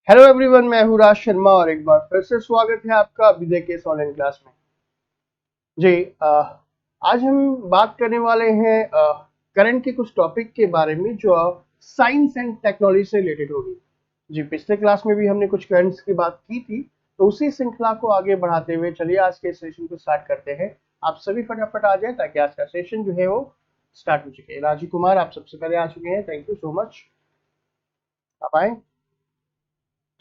Hello everyone, मैं हूँ राज शर्मा और एक बार फिर से स्वागत है आपका विजय के ऑनलाइन क्लास में। जी, आज हम बात करने वाले हैं करंट के कुछ टॉपिक के बारे में जो साइंस एंड टेक्नोलॉजी से रिलेटेड होगी। जी, पिछले क्लास में भी हमने कुछ करंट्स की बात की थी, तो उसी श्रृंखला को आगे बढ़ाते हुए चलिए आज के सेशन को स्टार्ट करते हैं। आप सभी फटाफट आ जाए ताकि आज का सेशन जो है वो स्टार्ट हो चुके। राजीव कुमार आप सबसे पहले आ चुके हैं, थैंक यू सो मच। आप आए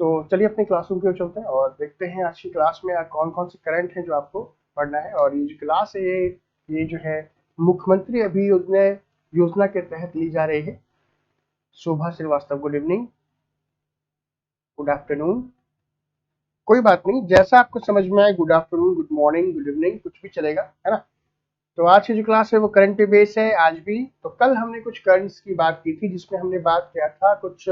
तो चलिए अपने क्लासरूम की ओर चलते हैं और देखते हैं आज की क्लास में कौन कौन से करंट हैं जो आपको पढ़ना है। और ये जो क्लास है ये जो है मुख्यमंत्री अभियोजना योजना के तहत ली जा रही है। Shobha Srivastava, good evening, good afternoon, कोई बात नहीं, जैसा आपको समझ में आए, good afternoon, good morning, good evening, कुछ भी चलेगा, है ना। तो आज की जो क्लास है वो करंट पे बेस है आज भी। तो कल हमने कुछ करंट्स की बात की थी जिसमें हमने बात किया था कुछ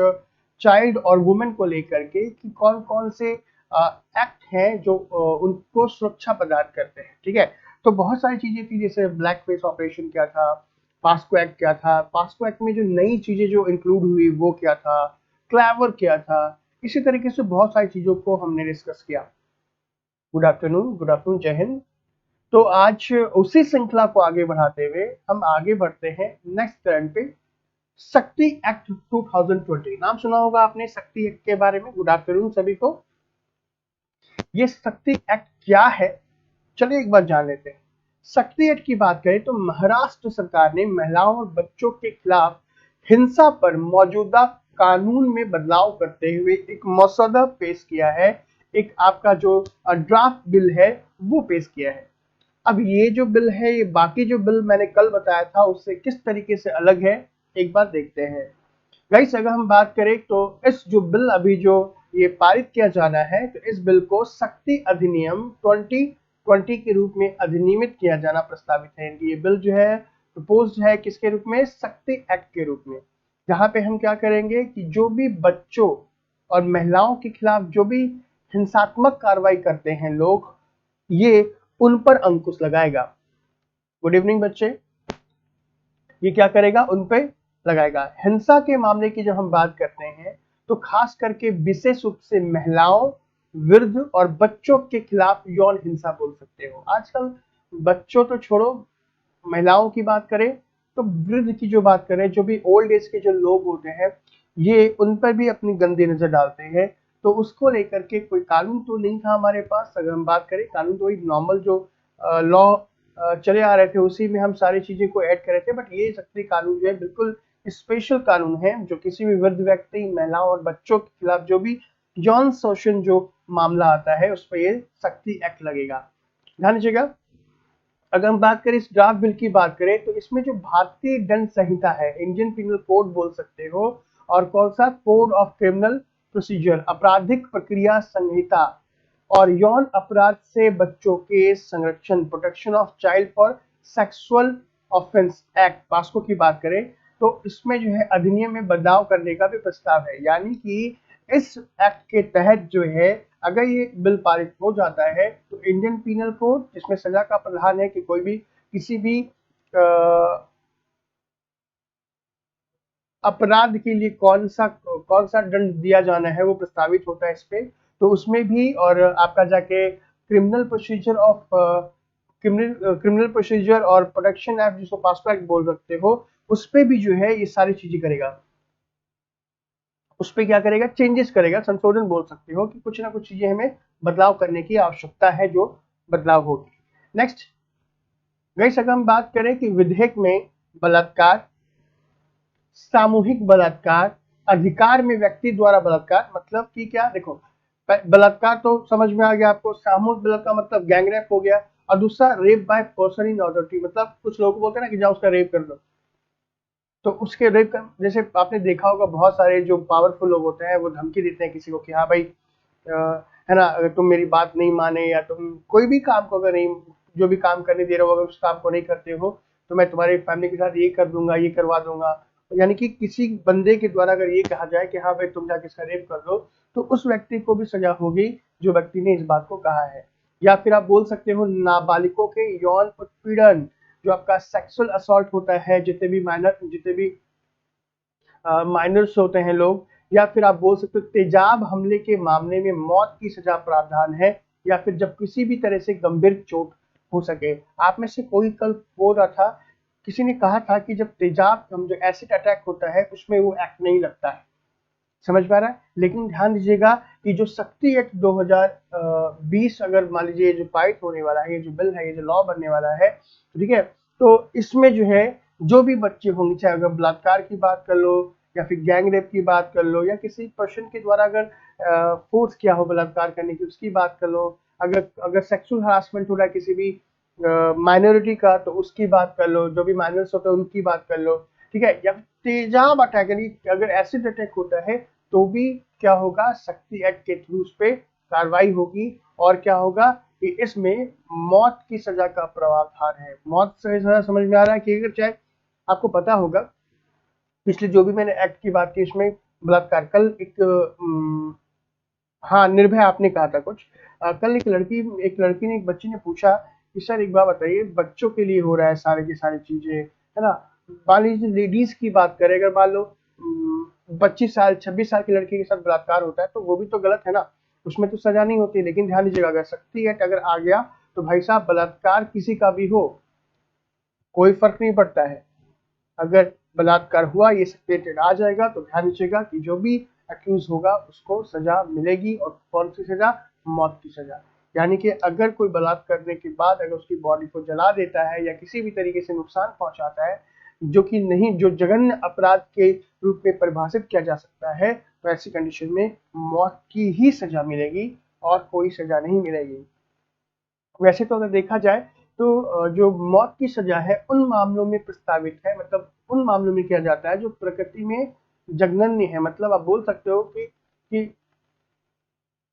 चाइल्ड और वुमेन को लेकर के कि कौन कौन से एक्ट हैं जो उनको सुरक्षा प्रदान करते हैं, ठीक है। तो बहुत सारी चीजें थी, जैसे ब्लैक फेस ऑपरेशन क्या था, पास्को एक्ट क्या था, पास्को एक्ट में जो नई चीजें जो इंक्लूड हुई वो क्या था, क्लैवर क्या था, इसी तरीके से बहुत सारी चीजों को हमने डिस्कस किया। गुड आफ्टरनून, गुड आफ्टरनून, जय हिंद। तो आज उसी श्रृंखला को आगे बढ़ाते हुए हम आगे बढ़ते हैं नेक्स्ट करंट पे। शक्ति एक्ट 2020, नाम सुना होगा आपने शक्ति एक्ट के बारे में। गुड आफ्टरनून सभी को। ये शक्ति एक्ट क्या है, चलिए एक बार जान लेते हैं। शक्ति एक्ट की बात करें तो महाराष्ट्र सरकार ने महिलाओं और बच्चों के खिलाफ हिंसा पर मौजूदा कानून में बदलाव करते हुए एक मसौदा पेश किया है। एक आपका जो ड्राफ्ट बिल है वो पेश किया है। अब ये जो बिल है ये बाकी जो बिल मैंने कल बताया था उससे किस तरीके से अलग है, एक बार देखते हैं। गाइस, अगर हम बात करें तो इस जो बिल अभी जो ये पारित किया जाना है, तो इस बिल को शक्ति अधिनियम 2020 के रूप में अधिनियमित किया जाना प्रस्तावित है। ये बिल जो है प्रपोज्ड है किसके रूप में, शक्ति एक्ट के रूप में, जहां पे हम क्या करेंगे कि जो भी बच्चों और महिलाओं के खिलाफ जो भी हिंसात्मक कार्रवाई करते हैं लोग, ये उन पर अंकुश लगाएगा। गुड इवनिंग बच्चे, ये क्या करेगा, उन पे लगाएगा। हिंसा के मामले की जब हम बात करते हैं तो खास करके विशेष रूप से महिलाओं, वृद्ध और बच्चों के खिलाफ यौन हिंसा बोल सकते हो। आजकल बच्चों तो छोड़ो, महिलाओं की बात करें तो वृद्ध की जो बात करें, जो भी ओल्ड एज के जो लोग होते हैं ये उन पर भी अपनी गंदी नजर डालते हैं। तो उसको लेकर के कोई कानून तो नहीं था हमारे पास। अगर हम बात करें कानून, तो वही नॉर्मल जो लॉ चले आ रहे थे उसी में हम सारी चीजें को ऐड कर रहे थे। बट ये शक्ति कानून जो है बिल्कुल स्पेशल कानून है, जो किसी भी वृद्ध व्यक्ति, महिलाओं और बच्चों के खिलाफ जो भी यौन शोषण जो मामला आता है उस पर ये शक्ति एक्ट लगेगा। ध्यान दीजिएगा। अगर हम बात करें इस ड्राफ्ट बिल की बात करें तो इसमें जो भारतीय दंड संहिता है, इंडियन पिनल कोड बोल सकते हो, और कौन सा, कोड ऑफ क्रिमिनल प्रोसीजर, आपराधिक प्रक्रिया संहिता, और यौन अपराध से बच्चों के संरक्षण, protection of child for sexual offence act, POCSO की बात करें तो इसमें जो है अधिनियम में बदलाव करने का भी प्रस्ताव है। यानी कि इस एक्ट के तहत जो है अगर ये बिल पारित हो जाता है तो इंडियन पीनल कोड, जिसमें सजा का प्रावधान है कि कोई भी किसी भी अपराध के लिए कौन सा दंड दिया जाना है वो प्रस्तावित होता है इस पे। तो उसमें भी, और आपका जाके criminal procedure of criminal procedure और प्रोटेक्शन एक्ट, जिसको पास्को एक्ट बोल सकते हो, उस पे भी जो है ये सारी चीजें करेगा। उस पे क्या करेगा, चेंजेस करेगा, संशोधन बोल सकते हो कि कुछ ना कुछ चीजें हमें बदलाव करने की आवश्यकता है, जो बदलाव होगी। नेक्स्ट गाइस, अगर हम बात करें कि विधेयक में बलात्कार, सामूहिक बलात्कार, अधिकार में व्यक्ति द्वारा बलात्कार, मतलब कि क्या, देखो बलात्कार तो समझ में आ गया आपको, सामूहिक बलात्कार मतलब गैंगरेप हो गया, और दूसरा rape by person in authority, मतलब कुछ लोग बोलते हैं ना कि जाओ उसका रेप कर दो। तो उसके रेप का, जैसे आपने देखा होगा बहुत सारे जो पावरफुल लोग होते हैं वो धमकी देते हैं किसी को कि हाँ भाई है ना, अगर तुम मेरी बात नहीं माने या तुम कोई भी काम को अगर नहीं, जो भी काम करने दे रहे हो अगर उस काम को नहीं करते हो तो मैं तुम्हारी फैमिली के साथ ये कर दूंगा, ये करवा दूंगा। यानी कि किसी बंदे के द्वारा अगर ये कहा जाए कि हाँ भाई तुम जाके इसका रेप कर दो, तो उस व्यक्ति को भी सजा होगी जो व्यक्ति ने इस बात को कहा है। या फिर आप बोल सकते हो नाबालिगों के यौन उत्पीड़न, जो आपका सेक्सुअल असॉल्ट होता है, जितने भी माइनर्स होते हैं लोग, या फिर आप बोल सकते हो तेजाब हमले के मामले में मौत की सजा प्रावधान है, या फिर जब किसी भी तरह से गंभीर चोट हो सके। आप में से कोई कल बोल रहा था, किसी ने कहा था कि जब तेजाब जो एसिड अटैक होता है उसमें वो एक्ट नहीं लगता है, समझ पा रहा है। लेकिन ध्यान दीजिएगा कि जो शक्ति एक्ट 2020 अगर मान लीजिए जो पारित होने वाला है, ये जो बिल है, ये जो लॉ बनने वाला है, ठीक है, तो इसमें जो है जो भी बच्चे होंगे, चाहे अगर बलात्कार की बात कर लो या फिर गैंग रेप की बात कर लो, या किसी पर्सन के द्वारा अगर फोर्स किया हो बलात्कार करने की उसकी बात कर लो, अगर अगर सेक्सुअल हरासमेंट हो रहा है किसी भी माइनॉरिटी का तो उसकी बात कर लो, जो भी माइनर्स होते हैं उनकी बात कर लो, ठीक है। या तेजाब अटैक यानी अगर एसिड अटैक होता है तो भी क्या होगा, शक्ति एक्ट के थ्रू उस पे कार्रवाई होगी, और क्या होगा कि इसमें मौत की सजा का प्रावधान है। मौत से सजा समझ में आ रहा है कि अगर चाहे आपको पता होगा पिछले जो भी मैंने एक्ट की बात की इसमें बलात्कार, कल एक हाँ निर्भया आपने कहा था कुछ, कल एक लड़की ने, एक बच्ची ने पूछा कि सर एक बात बताइए, बच्चों के लिए हो रहा है सारे की सारी चीजें, है ना, मान लीजिए लेडीज की बात करें, अगर मान लो 25 साल 26 साल की लड़की के साथ बलात्कार होता है तो वो भी तो गलत है ना, उसमें तो सजा नहीं होती। लेकिन ध्यान दीजिएगा अगर शक्ति एक्ट अगर आ गया तो भाई साहब बलात्कार किसी का भी हो कोई फर्क नहीं पड़ता है, अगर बलात्कार हुआ ये स्टेटेड आ जाएगा तो ध्यान दीजिएगा कि जो भी अक्यूज होगा उसको सजा मिलेगी, और कौन सी सजा, मौत की सजा। यानी कि अगर कोई बलात्कार करने के बाद अगर उसकी बॉडी को जला देता है या किसी भी तरीके से नुकसान पहुंचाता है जो कि नहीं, जो जघन्य अपराध के रूप में परिभाषित किया जा सकता है, तो ऐसी कंडीशन में मौत की ही सजा मिलेगी और कोई सजा नहीं मिलेगी। वैसे तो अगर देखा जाए तो जो मौत की सजा है उन मामलों में प्रस्तावित है, मतलब उन मामलों में किया जाता है जो प्रकृति में जघन्य है। मतलब आप बोल सकते हो कि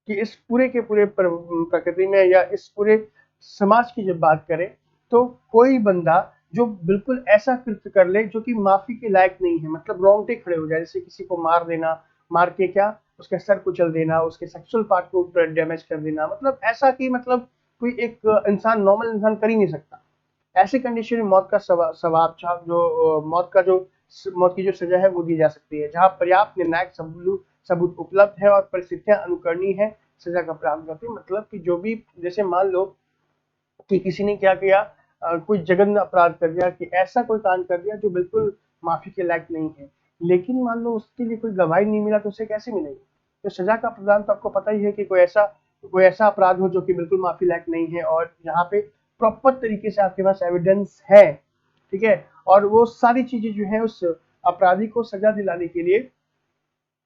इस पूरे के पूरे प्रकृति में या इस पूरे समाज की जब बात करें तो कोई बंदा जो बिल्कुल ऐसा कृत्य कर ले जो कि माफी के लायक नहीं है, मतलब रोंगटे खड़े हो जाए, जैसे किसी को मार देना, मार के क्या उसका सर कुचल देना, उसके सेक्सुअल पार्ट को डैमेज कर देना, मतलब ऐसा कि मतलब कोई एक इंसान, नॉर्मल इंसान कर ही नहीं सकता। ऐसी कंडीशन में मौत का सवाब जो मौत की जो सजा है वो दी जा सकती है, जहां पर्याप्त निर्णायक सबूत उपलब्ध है और परिस्थितियां अनुकरणीय है सजा का प्रावधान करती है। मतलब कि जो भी, जैसे मान लो कि किसी ने क्या किया, कोई जघन्य अपराध कर दिया, कि ऐसा कोई कांड कर दिया जो बिल्कुल माफी के लायक नहीं है, लेकिन मान लो उसके लिए कोई गवाही नहीं मिला तो उसे कैसे मिलेगी। तो सजा का प्रावधान तो आपको पता ही है कि कोई ऐसा अपराध हो जो कि बिल्कुल माफी लायक नहीं है, और यहाँ पे प्रॉपर तरीके से आपके पास एविडेंस है, ठीक है, और वो सारी चीजें जो है उस अपराधी को सजा दिलाने के लिए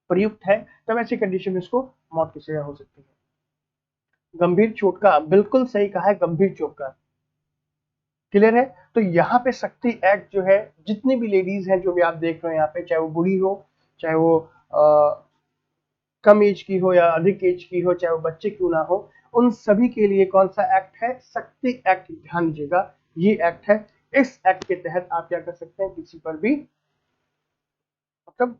प्रयुक्त है, तब ऐसी कंडीशन में उसको मौत की सजा हो सकती है। गंभीर चोट का, बिल्कुल सही कहा है, गंभीर चोट का, क्लियर है। तो यहाँ पे शक्ति एक्ट जो है, जितनी भी लेडीज हैं जो भी आप देख रहे हैं यहाँ पे, चाहे वो बूढ़ी हो, चाहे वो कम एज की हो या अधिक एज की हो, चाहे वो बच्चे क्यों ना हो, उन सभी के लिए कौन सा एक्ट है, शक्ति एक्ट। ध्यान दीजिएगा ये एक्ट है। इस एक्ट के तहत आप क्या कर सकते हैं, किसी पर भी मतलब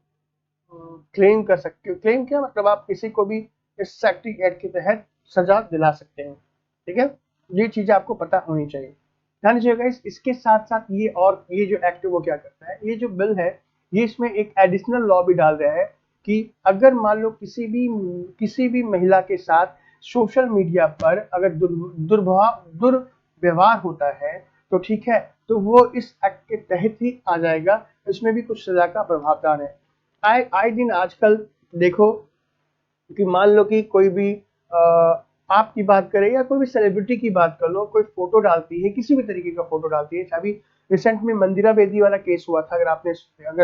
क्लेम कर सकते हो। क्लेम क्या मतलब, आप किसी को भी इस शक्ति एक्ट के तहत सजा दिला सकते हैं, ठीक है। ये चीजें आपको पता होनी चाहिए। ध्यान दीजिएगा इसके साथ साथ ये जो एक्ट है वो क्या करता है, ये जो बिल है ये इसमें एक एडिशनल लॉ भी डाल रहा है कि अगर मान लो किसी भी महिला के साथ सोशल मीडिया पर अगर दुर्व्यवहार होता है तो ठीक है, तो वो इस एक्ट के तहत ही आ जाएगा, इसमें भी कुछ सजा का प्रावधान है। आए दिन आजकल देखो कि मान लो कि कोई भी आपकी बात करें या कोई भी सेलिब्रिटी की बात कर लो, कोई फोटो डालती है, किसी भी तरीके का फोटो डालती है। अभी रिसेंट में मंदिरा बेदी वाला केस हुआ था, अगर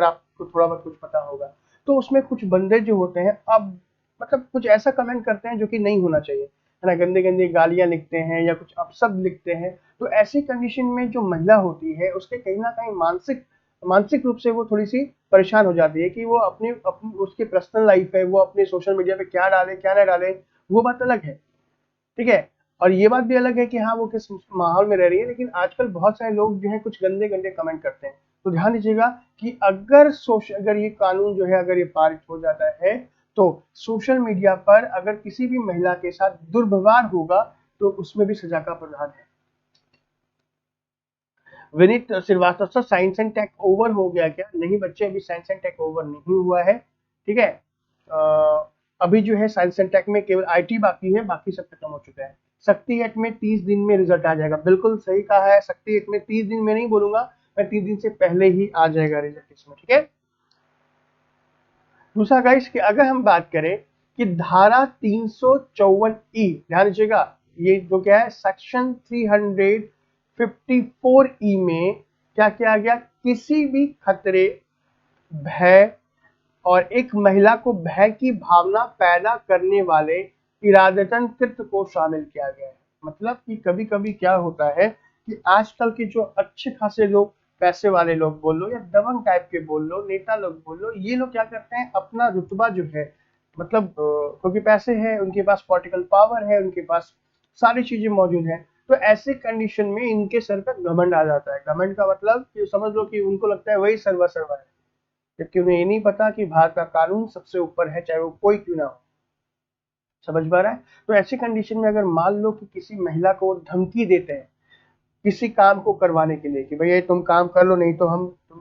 आपको थोड़ा बहुत कुछ पता होगा, तो उसमें कुछ बंदे जो होते हैं अब मतलब कुछ ऐसा कमेंट करते हैं जो कि नहीं होना चाहिए, है ना, गंदे गंदे गालियां लिखते हैं या कुछ अपशब्द लिखते हैं। तो ऐसी कंडीशन में जो महिला होती है उसके कहीं ना कहीं मानसिक रूप से वो थोड़ी सी परेशान हो जाती है कि वो अपनी उसकी पर्सनल लाइफ है, वो अपने सोशल मीडिया पे क्या डाले क्या ना डाले, वो बात अलग है, ठीक है। और ये बात भी अलग है कि हाँ वो किस माहौल में रह रही है, लेकिन आजकल बहुत सारे लोग जो है कुछ गंदे गंदे कमेंट करते हैं। तो ध्यान दीजिएगा कि अगर ये कानून जो है अगर ये पारित हो जाता है तो सोशल मीडिया पर अगर किसी भी महिला के साथ दुर्व्यवहार होगा तो उसमें भी सजा का प्रावधान है। Vineet Srivastava sir, science and take over हो गया क्या? नहीं बच्चे, अभी साइंस एंड टेक ओवर नहीं हुआ है, ठीक है। अभी जो है साइंस एंड टेक में केवल आईटी बाकी है, बाकी सब खत्म हो चुका है। शक्ति एक्ट में 30 दिन में रिजल्ट आ जाएगा, बिल्कुल सही कहा है। शक्ति एक्ट में 30 दिन में नहीं बोलूंगा मैं, 30 दिन से पहले ही आ जाएगा रिजल्ट इसमें, ठीक है। दूसरा गाइस कि अगर हम बात करें कि धारा 354 ई, ध्यान दीजिएगा, ये जो क्या है सेक्शन 354 ई में क्या किया गया, किसी भी खतरे, भय और एक महिला को भय की भावना पैदा करने वाले इरादतन कृत्य को शामिल किया गया है। मतलब कि कभी कभी क्या होता है कि आजकल के जो अच्छे खासे लोग, पैसे वाले लोग बोल लो या दबंग टाइप के बोल लो, नेता लोग बोल लो, ये लोग क्या करते हैं, अपना रुतबा जो है, मतलब क्योंकि पैसे हैं उनके पास, पॉलिटिकल पावर है उनके पास, सारी चीजें मौजूद हैं, तो ऐसे कंडीशन में इनके सर पर घमंड आ जाता है। घमंड का मतलब कि समझ लो कि उनको लगता है वही सर्वा सर्वा है, जबकि उन्हें ये नहीं पता कि भारत का कानून सबसे ऊपर है, चाहे वो कोई क्यों ना हो। समझ पा रहा है। तो ऐसी कंडीशन में अगर मान लो कि किसी महिला को धमकी देते हैं किसी काम को करवाने के लिए कि भैया तुम काम कर लो, नहीं तो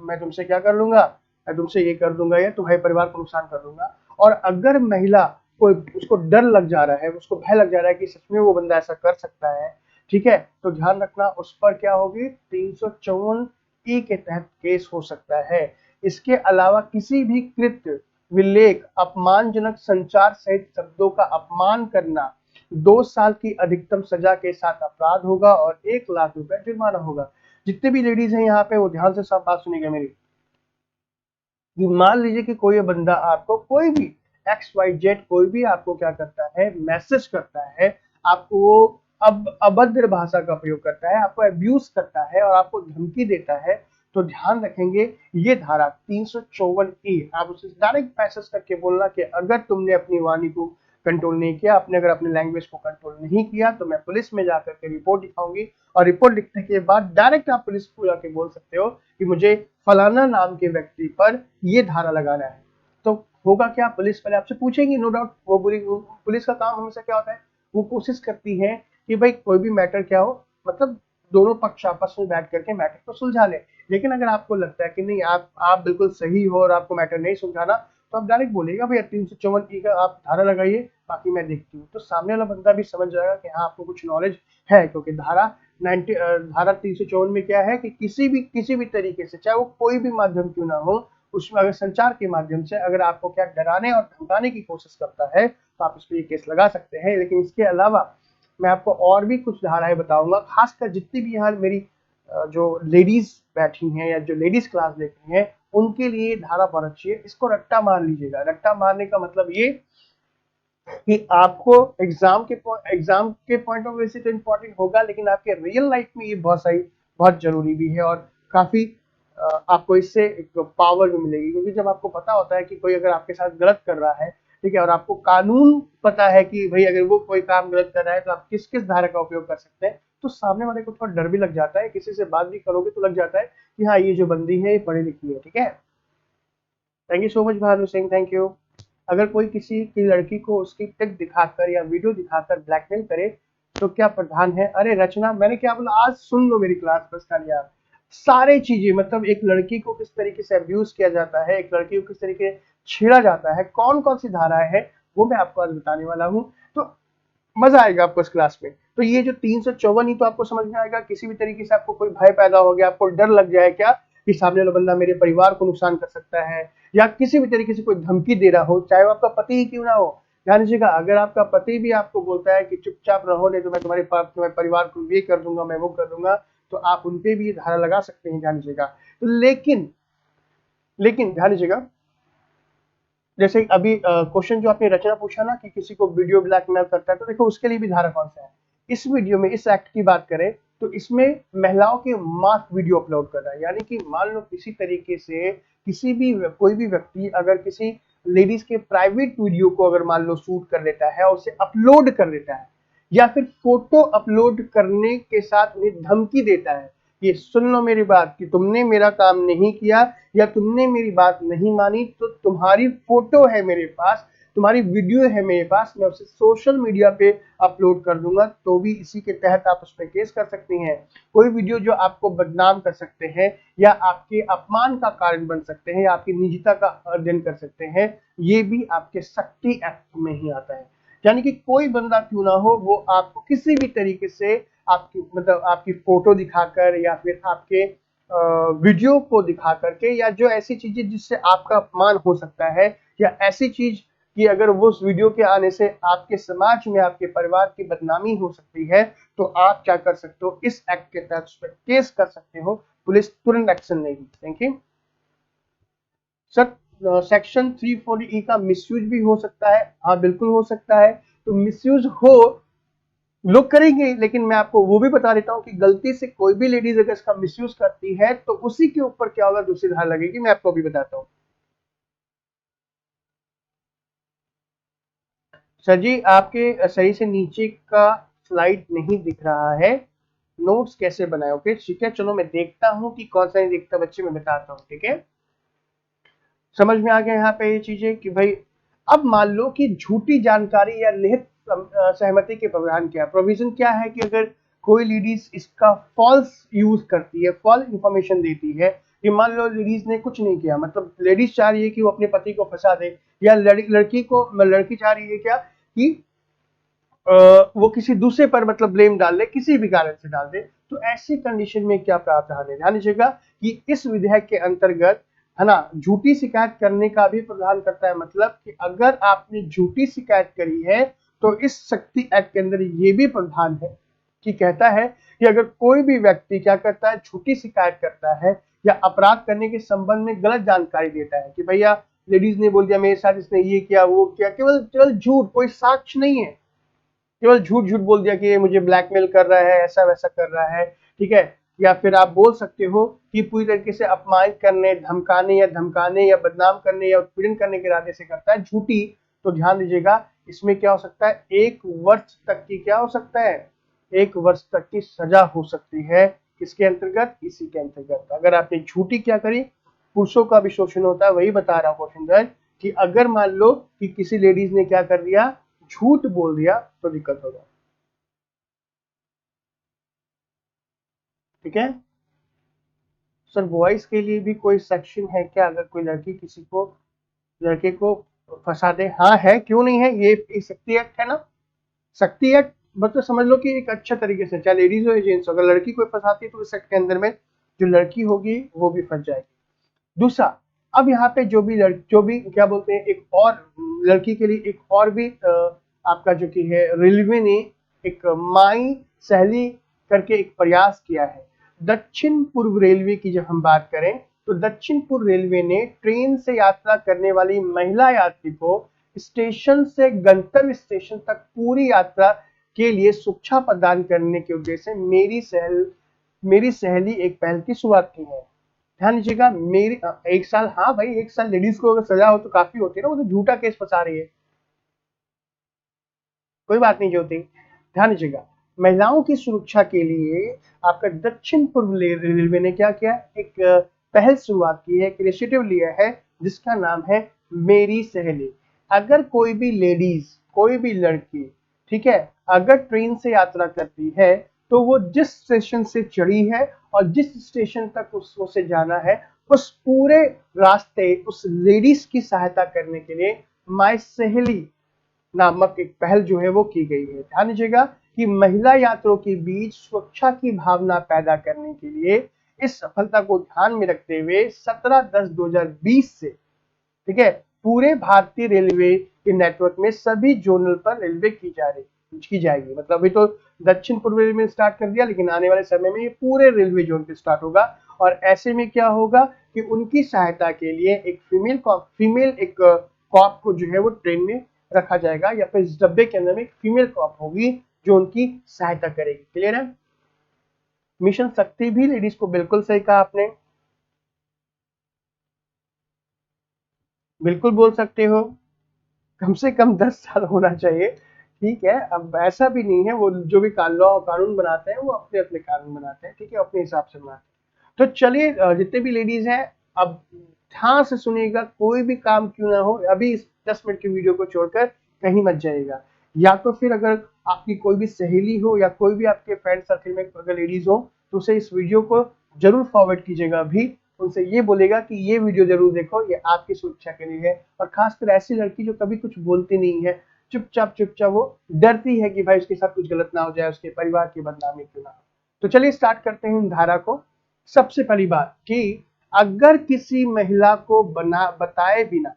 मैं तुमसे क्या कर लूंगा, मैं तुमसे ये कर दूंगा या तुम्हारे परिवार को नुकसान कर दूंगा, और अगर महिला को उसको डर लग जा रहा है, उसको भय लग जा रहा है कि सच में वो बंदा ऐसा कर सकता है, ठीक है, तो ध्यान रखना उस पर क्या होगी, 354 ई के तहत केस हो सकता है। इसके अलावा किसी भी कृत्य, विलेख, अपमानजनक संचार सहित शब्दों का अपमान करना 2 साल की अधिकतम सजा के साथ अपराध होगा और 1 लाख रुपए जुर्माना होगा। जितने भी लेडीज हैं यहाँ पे वो ध्यान से सब बात सुनिएगा मेरी, कि मान लीजिए कि कोई बंदा आपको, कोई भी XYZ कोई भी आपको क्या करता है, मैसेज करता है, आपको वो अब अभद्र भाषा का प्रयोग करता है, आपको अब्यूज करता है और आपको धमकी देता है, तो ध्यान रखेंगे ये धारा 354 ई, आप उसे डायरेक्ट मैसेज करके बोलना कि अगर तुमने अपनी वाणी को कंट्रोल नहीं किया, आपने अगर अपने लैंग्वेज को कंट्रोल नहीं किया, तो मैं पुलिस में जाकर के रिपोर्ट लिखाऊंगी, और रिपोर्ट लिखने के बाद डायरेक्ट आप पुलिस को जाके बोल सकते हो कि मुझे फलाना नाम के व्यक्ति पर ये धारा लगाना है। तो होगा क्या, पुलिस पहले आपसे पूछेंगी, नो डाउट, वो पुलिस का काम हमेशा क्या होता है, वो कोशिश करती है कि भाई कोई भी मैटर क्या हो, मतलब दोनों पक्ष आपस में बैठ करके मैटर को सुलझा ले। लेकिन अगर आपको लगता है कि नहीं आप बिल्कुल सही हो और आपको मैटर नहीं सुलझाना, तो आप डायरेक्ट बोलेगा भैया 354 का आप धारा लगाइए, बाकी मैं देखती हूँ, तो सामने वाला बंदा भी समझ जाएगा कि हाँ आपको कुछ नॉलेज है, क्योंकि धारा 354 में क्या है कि किसी भी तरीके से, चाहे वो कोई भी माध्यम क्यों ना हो, उसमें अगर संचार के माध्यम से अगर आपको क्या डराने और धमकाने की कोशिश करता है, तो आप इस पर ये केस लगा सकते हैं। लेकिन इसके अलावा मैं आपको और भी कुछ धाराएं बताऊंगा, खासकर जितनी भी यहाँ मेरी जो लेडीज बैठी हैं या जो लेडीज क्लास देख रही हैं, उनके लिए धारा बहुत अच्छी है। इसको रट्टा मार लीजिएगा। रट्टा मारने का मतलब ये कि आपको एग्जाम के पॉइंट ऑफ व्यू से तो इम्पोर्टेंट होगा, लेकिन आपके रियल लाइफ में ये बहुत जरूरी भी है, और काफी आपको इससे एक पावर भी मिलेगी, क्योंकि जब आपको पता होता है कि कोई अगर आपके साथ गलत कर रहा है, ठीक है, और आपको कानून पता है कि भाई अगर वो कोई काम गलत कर रहा है तो आप किस किस धारा का उपयोग कर सकते हैं, तो सामने वाले को थोड़ा डर भी लग जाता है, किसी से बात भी करोगे तो लग जाता है कि हाँ ये जो बंदी है ये पढ़ी लिखी है, ठीक है। Thank you so much Bhanu Singh, thank you. अगर कोई किसी की लड़की को उसकी पिक दिखाकर या वीडियो दिखाकर ब्लैकमेल करे तो क्या प्रावधान है? अरे रचना, मैंने क्या बोला, आज सुन लो मेरी क्लास बस खाली आप, सारे चीजें, मतलब एक लड़की को किस तरीके से अब्यूज किया जाता है, एक लड़की को किस तरीके से छेड़ा जाता है, कौन कौन सी धाराएं है, वो मैं आपको आज बताने वाला हूँ। तो मजा आएगा आपको इस क्लास में। तो ये जो 354 ही तो आपको समझ में आएगा, किसी भी तरीके से आपको कोई भय पैदा हो गया, आपको डर लग जाए क्या कि सामने वाला बंदा मेरे परिवार को नुकसान कर सकता है, या किसी भी तरीके से कोई धमकी दे रहा हो, चाहे वो आपका पति ही क्यों ना हो। ध्यान दीजिएगा, अगर आपका पति भी आपको बोलता है कि चुपचाप रहो, नहीं तो मैं तुम्हारे परिवार को ये कर दूंगा, मैं वो कर दूंगा, तो आप उनपे भी ये धारा लगा सकते हैं। ध्यान दीजिएगा। तो लेकिन ध्यान दीजिएगा, जैसे अभी क्वेश्चन जो आपने रचना पूछा ना कि किसी को वीडियो ब्लैकमेल करता है, तो देखो उसके लिए भी धारा कौन सा है। इस वीडियो में, इस एक्ट की बात करें तो इसमें महिलाओं के मास वीडियो अपलोड कर रहा है, यानी कि मान लो किसी तरीके से कोई भी व्यक्ति अगर किसी लेडीज के प्राइवेट वीडियो को अगर मान लो शूट कर लेता है और उसे अपलोड कर देता है, या फिर फोटो अपलोड करने के साथ उन्हें धमकी देता है, ये सुन लो मेरी बात, कि तुमने मेरा काम नहीं किया या तुमने मेरी बात नहीं मानी तो तुम्हारी फोटो है मेरे पास, तुम्हारी वीडियो है मेरे पास, मैं उसे सोशल मीडिया पे अपलोड कर दूंगा तो भी इसी के तहत आप उस पर केस कर सकती हैं। कोई वीडियो जो आपको बदनाम कर सकते हैं या आपके अपमान का कारण बन सकते हैं या आपकी निजता का अध्ययन कर सकते हैं, ये भी आपके शक्ति एक्ट में ही आता है। यानी कि कोई बंदा क्यों ना हो, वो आपको किसी भी तरीके से आपकी मतलब आपकी फोटो दिखाकर या फिर आपके वीडियो को दिखा करके या जो ऐसी चीजें जिससे आपका अपमान हो सकता है या ऐसी चीज कि अगर वो उस वीडियो के आने से आपके समाज में आपके परिवार की बदनामी हो सकती है, तो आप क्या कर सकते हो, इस एक्ट के तहत उस पर केस कर सकते हो। पुलिस तुरंत एक्शन लेगी। Thank you sir. Section 340E का मिसयूज भी हो सकता है। हाँ बिल्कुल हो सकता है। तो मिसयूज हो लोग करेंगे, लेकिन मैं आपको वो भी बता देता हूं कि गलती से कोई भी लेडीज अगर इसका मिसयूज करती है तो उसी के ऊपर क्या होगा, दूसरी धारा लगेगी। मैं आपको अभी बताता हूं। सर जी आपके सही से नीचे का स्लाइड नहीं दिख रहा है। नोट्स कैसे बनाए? ओके ठीक है, चलो मैं देखता हूं कि कौन सा नहीं दिखता बच्चे, मैं बताता हूं। ठीक है, समझ में आ गया यहाँ पे ये चीजें कि भाई अब मान लो कि झूठी जानकारी या निहित सहमति के प्रावधान क्या प्रोविजन क्या है कि अगर कोई लेडीज इसका फॉल्स यूज करती है, फॉल्स इंफॉर्मेशन देती है कि मान लो लेडीज ने कुछ नहीं किया, मतलब लेडीज चाह रही है कि वो अपने पति को फंसा दे या लड़की चाह रही है क्या कि वो किसी दूसरे पर मतलब ब्लेम डाल दे, किसी भी कारण से डाल दे, तो ऐसी कंडीशन में क्या प्रावधान है? ध्यान दीजिएगा कि इस विधेयक के अंतर्गत है ना, झूठी शिकायत करने का भी प्रावधान करता है। मतलब कि अगर आपने झूठी शिकायत करी है तो इस शक्ति एक्ट के अंदर ये भी प्रावधान है कि कहता है कि अगर कोई भी व्यक्ति क्या करता है, झूठी शिकायत करता है या अपराध करने के संबंध में गलत जानकारी देता है कि भैया लेडीज ने बोल दिया मेरे साथ इसने ये किया वो किया, केवल केवल झूठ, कोई साक्ष्य नहीं है, केवल झूठ झूठ बोल दिया कि ये मुझे ब्लैकमेल कर रहा है, ऐसा वैसा कर रहा है। ठीक है, या फिर आप बोल सकते हो कि पूरी तरीके से अपमानित करने, धमकाने या बदनाम करने या उत्पीड़न करने के इरादे से करता है झूठी, तो ध्यान दीजिएगा इसमें क्या हो सकता है, 1 वर्ष तक की क्या हो सकता है, 1 वर्ष तक की सजा हो सकती है। किसके अंतर्गत? इसी के अंतर्गत। अगर आपने झूठी क्या करी, पुरुषों का भी शोषण होता है, वही बता रहा हूं क्वेश्चन दर्ज कि अगर मान लो कि किसी लेडीज ने क्या कर दिया, झूठ बोल दिया, तो दिक्कत होगा। ठीक है सर, बॉयज के लिए भी कोई सेक्शन है क्या? अगर कोई लड़की किसी को लड़के को फंसा दे? हाँ है, क्यों नहीं है, ये शक्ति एक्ट है ना। शक्ति एक्ट मतलब समझ लो कि एक अच्छा तरीके से, चाहे लेडीज हो या जेंट्स हो, अगर लड़की कोई फंसाती है तो इस एक्ट के अंदर में जो लड़की होगी वो भी फंस जाएगी। दूसरा, अब यहाँ पे जो भी क्या बोलते हैं, एक और लड़की के लिए एक और भी आपका जो कि है रेलवे ने एक माई सहेली करके एक प्रयास किया है। दक्षिण पूर्व रेलवे की जब हम बात करें तो दक्षिण पूर्व रेलवे ने ट्रेन से यात्रा करने वाली महिला यात्री को स्टेशन से गंतव्य स्टेशन तक पूरी यात्रा के लिए सुरक्षा प्रदान करने के उद्देश्य से मेरी सहेली एक पहल की शुरुआत की है। ध्यान दीजिएगा, मेरी 1 साल, हाँ भाई 1 साल लेडीज को अगर सजा हो तो काफी होती है ना, वो तो झूठा केस फंसा रही है, कोई बात नहीं जो होती। ध्यान दीजिएगा, महिलाओं की सुरक्षा के लिए आपका दक्षिण पूर्व रेलवे ने क्या किया, एक पहल शुरुआत की है, एक इनिशिएटिव लिया है जिसका नाम है मेरी सहेली। अगर कोई भी लेडीज, कोई भी लड़की, ठीक है, अगर ट्रेन से यात्रा करती है तो वो जिस स्टेशन से चढ़ी है और जिस स्टेशन तक उसको से जाना है, उस पूरे रास्ते उस लेडीज की सहायता करने के लिए माई सहेली नामक एक पहल जो है वो की गई है। ध्यान दीजिएगा कि महिला यात्रियों के बीच सुरक्षा की भावना पैदा करने के लिए इस सफलता को ध्यान में रखते हुए 17/10/2020 से, ठीक है, पूरे भारतीय रेलवे के नेटवर्क में सभी जोनल पर रेलवे की जाएगी। मतलब अभी तो दक्षिण पूर्व रेलवे में स्टार्ट कर दिया, लेकिन आने वाले समय में ये पूरे रेलवे जोन पे स्टार्ट होगा। और ऐसे में क्या होगा कि उनकी सहायता के लिए एक फीमेल एक कॉप को जो है वो ट्रेन में रखा जाएगा या फिर इस डब्बे के अंदर में एक फीमेल कॉप होगी जो उनकी सहायता करेगी। क्लियर है? मिशन शक्ति भी लेडीज को, बिल्कुल सही कहा आपने, बिल्कुल बोल सकते हो, कम से कम 10 साल होना चाहिए। ठीक है, अब ऐसा भी नहीं है, वो जो भी कानून बनाते हैं वो अपने अपने कानून बनाते हैं, ठीक है, अपने हिसाब से बनाते हैं। तो चलिए जितने भी लेडीज हैं अब ध्यान से सुनिएगा, कोई भी काम क्यों ना हो, अभी 10 मिनट की वीडियो को छोड़कर कहीं मत जाइएगा। या तो फिर अगर आपकी कोई भी सहेली हो या कोई भी आपके फ्रेंड सर्कल में अगर लेडीज हो तो उसे इस वीडियो को जरूर फॉरवर्ड कीजिएगा, भी उनसे ये बोलेगा कि ये वीडियो जरूर देखो, ये आपकी सुरक्षा के लिए है। और खासकर ऐसी लड़की जो कभी कुछ बोलती नहीं है, चुपचाप वो डरती है कि भाई उसके साथ कुछ गलत ना हो जाए, उसके परिवार की बदनामी क्यों ना हो। तो चलिए स्टार्ट करते हैं धारा को। सबसे पहली बात कि अगर किसी महिला को बताए बिना,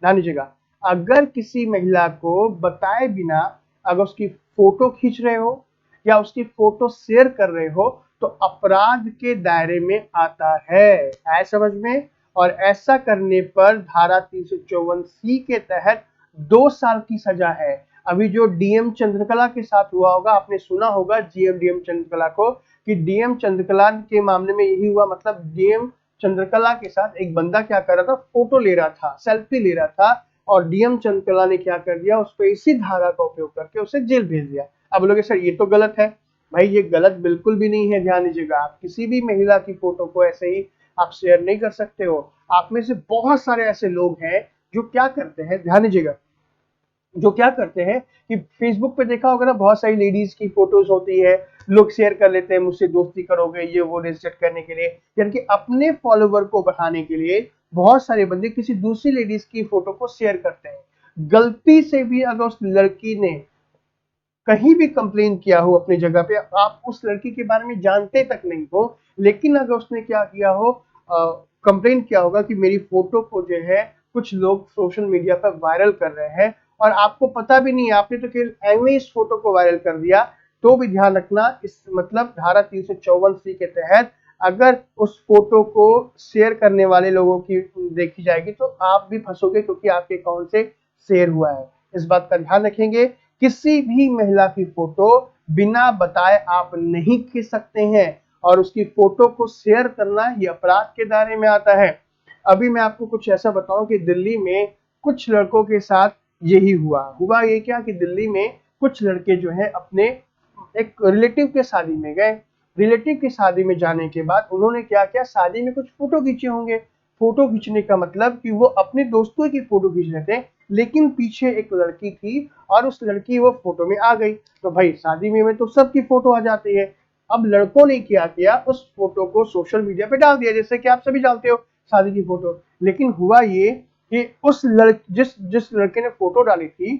ध्यान दीजिएगा, अगर किसी महिला को बताए बिना अगर उसकी फोटो खींच रहे हो या उसकी फोटो शेयर कर रहे हो तो अपराध के दायरे में आता है, आए समझ में। और ऐसा करने पर धारा 354C के तहत 2 साल की सजा है। अभी जो डीएम चंद्रकला के साथ हुआ होगा, आपने सुना होगा डीएम चंद्रकला को, कि डीएम चंद्रकला के मामले में यही हुआ। मतलब डीएम चंद्रकला के साथ एक बंदा क्या कर रहा था, फोटो ले रहा था, सेल्फी ले रहा था, और डीएम चंद्रकला ने क्या कर दिया, उस पर इसी धारा का उपयोग करके उसे जेल भेज दिया। अब बोलोगे सर ये तो गलत है। भाई ये गलत बिल्कुल भी नहीं है, ध्यान दीजिएगा। आप किसी भी महिला की फोटो को ऐसे ही आप शेयर नहीं कर सकते हो। आप में से बहुत सारे ऐसे लोग हैं जो क्या करते हैं, ध्यान दीजिएगा, जो क्या करते हैं कि फेसबुक पे देखा होगा ना, बहुत सारी लेडीज की फोटोज होती है, लोग शेयर कर लेते हैं, मुझसे दोस्ती करोगे, ये वो रिजेक्ट करने के लिए, यानी कि अपने फॉलोवर को बढ़ाने के लिए बहुत सारे बंदे किसी दूसरी लेडीज की फोटो को शेयर करते हैं। गलती से भी अगर उस लड़की ने कहीं भी कंप्लेन किया हो अपनी जगह पे, आप उस लड़की के बारे में जानते तक नहीं हो, लेकिन अगर उसने क्या किया हो, कंप्लेन किया होगा कि मेरी फोटो को जो है कुछ लोग सोशल मीडिया पर वायरल कर रहे हैं और आपको पता भी नहीं, आपने तो केवल एवं इस फोटो को वायरल कर दिया, तो भी ध्यान रखना, इस मतलब धारा 354C के तहत अगर उस फोटो को शेयर करने वाले लोगों की देखी जाएगी तो आप भी फंसोगे, क्योंकि आपके अकाउंट से शेयर हुआ है। इस बात का ध्यान रखेंगे। किसी भी महिला की फोटो बिना बताए आप नहीं खींच सकते हैं, और उसकी फोटो को शेयर करना ये अपराध के दायरे में आता है। अभी मैं आपको कुछ ऐसा बताऊं कि दिल्ली में कुछ लड़कों के साथ यही हुआ ये क्या कि दिल्ली में कुछ लड़के जो है अपने एक रिलेटिव के शादी में गए। रिलेटिव की शादी में जाने के बाद उन्होंने क्या किया, शादी में कुछ फोटो खींचे होंगे। फोटो खींचने का मतलब कि वो अपने दोस्तों की फोटो खींच रहे थे, लेकिन पीछे एक लड़की थी और उस लड़की वो फोटो में आ गई। तो भाई शादी में तो सबकी फोटो आ जाती है। अब लड़कों ने क्या किया, उस फोटो को सोशल मीडिया पे डाल दिया, जैसे कि आप सभी डालते हो शादी की फोटो। लेकिन हुआ ये कि उस जिस लड़के ने फोटो डाली थी,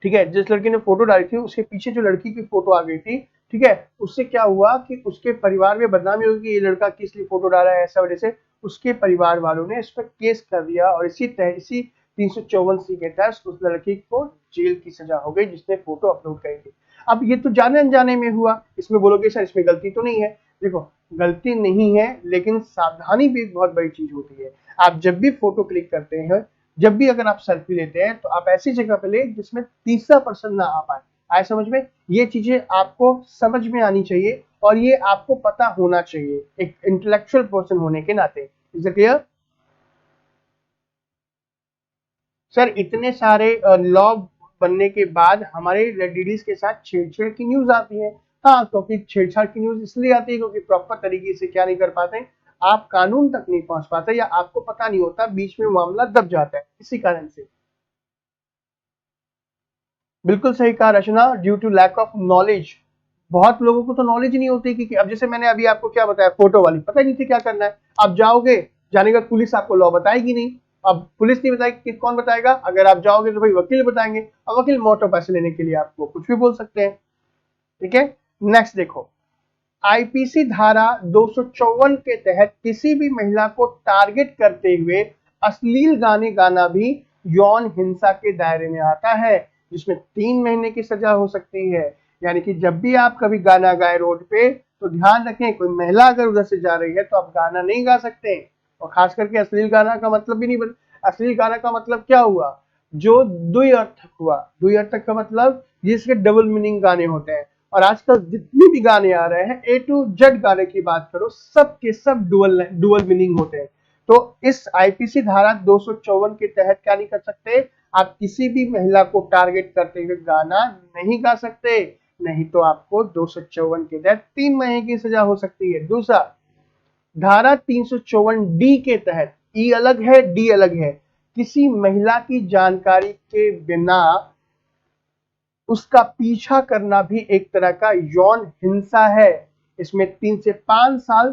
ठीक है, जिस लड़की ने फोटो डाली थी उसके पीछे जो लड़की की फोटो आ गई थी, ठीक है, उससे क्या हुआ कि उसके परिवार में बदनामी होगी कि ये लड़का किस लिए फोटो डाला है, ऐसा वजह से उसके परिवार वालों ने इस पर केस कर दिया और इसी 354C के तहत उस लड़की को जेल की सजा हो गई जिसने फोटो अपलोड करी थी। अब ये तो जाने अनजाने में हुआ, इसमें बोलोगे सर इसमें गलती तो नहीं है। देखो गलती नहीं है, लेकिन सावधानी भी एक बहुत बड़ी चीज होती है। आप जब भी फोटो क्लिक करते हैं, जब भी अगर आप सेल्फी लेते हैं, तो आप ऐसी जगह पे ले जिसमें तीसरा पर्सन ना आ पाए, आए समझ में। ये चीजें आपको समझ में आनी चाहिए और ये आपको पता होना चाहिए एक इंटेलेक्चुअल पर्सन होने के नाते। Is it clear? सर इतने सारे लॉ बनने के बाद हमारे लेडीज के साथ छेड़छाड़ की न्यूज आती है। हाँ, क्योंकि छेड़छाड़ की न्यूज इसलिए आती है क्योंकि प्रॉपर तरीके से क्या नहीं कर पाते, आप कानून तक नहीं पहुंच पाते या आपको पता नहीं होता, बीच में मामला दब जाता है इसी कारण से। बिल्कुल सही कहा Rachna, due to lack of knowledge. बहुत लोगों को तो नॉलेज ही नहीं होती कि अब जैसे मैंने अभी आपको क्या बताया, फोटो वाली पता ही नहीं थी क्या करना है। आप जाओगे, जाने का पुलिस आपको लॉ बताएगी नहीं। अब पुलिस नहीं बताएगी कि कौन बताएगा, अगर आप जाओगे तो भाई वकील बताएंगे, और वकील मोटो पैसे लेने के लिए आपको कुछ भी बोल सकते हैं। ठीक है, नेक्स्ट देखो, आईपीसी धारा 254 के तहत किसी भी महिला को टारगेट करते हुए अश्लील गाने गाना भी यौन हिंसा के दायरे में आता है, जिसमें 3 महीने की सजा हो सकती है। यानी कि जब भी आप कभी गाना गाए रोड पे, तो ध्यान रखें कोई महिला अगर उधर से जा रही है तो आप गाना नहीं गा सकते, और खास करके अश्लील गाना का मतलब भी नहीं अश्लील गाना का मतलब क्या हुआ, जो द्व्यर्थक हुआ। द्व्यर्थक का मतलब जिसके डबल मीनिंग गाने होते हैं, और आजकल जितने भी गाने आ रहे हैं A to Z गाने की बात करो, सब के सब डुअल मीनिंग होते हैं। तो इस आईपीसी धारा 254 के तहत क्या नहीं कर सकते, आप किसी भी महिला को टारगेट करते हुए गाना नहीं गा सकते, नहीं तो आपको 254 के तहत 3 महीने की सजा हो सकती है। दूसरा, धारा 354D के तहत, ई अलग है डी अलग है, किसी महिला की जानकारी के बिना उसका पीछा करना भी एक तरह का यौन हिंसा है। इसमें 3 से 5 साल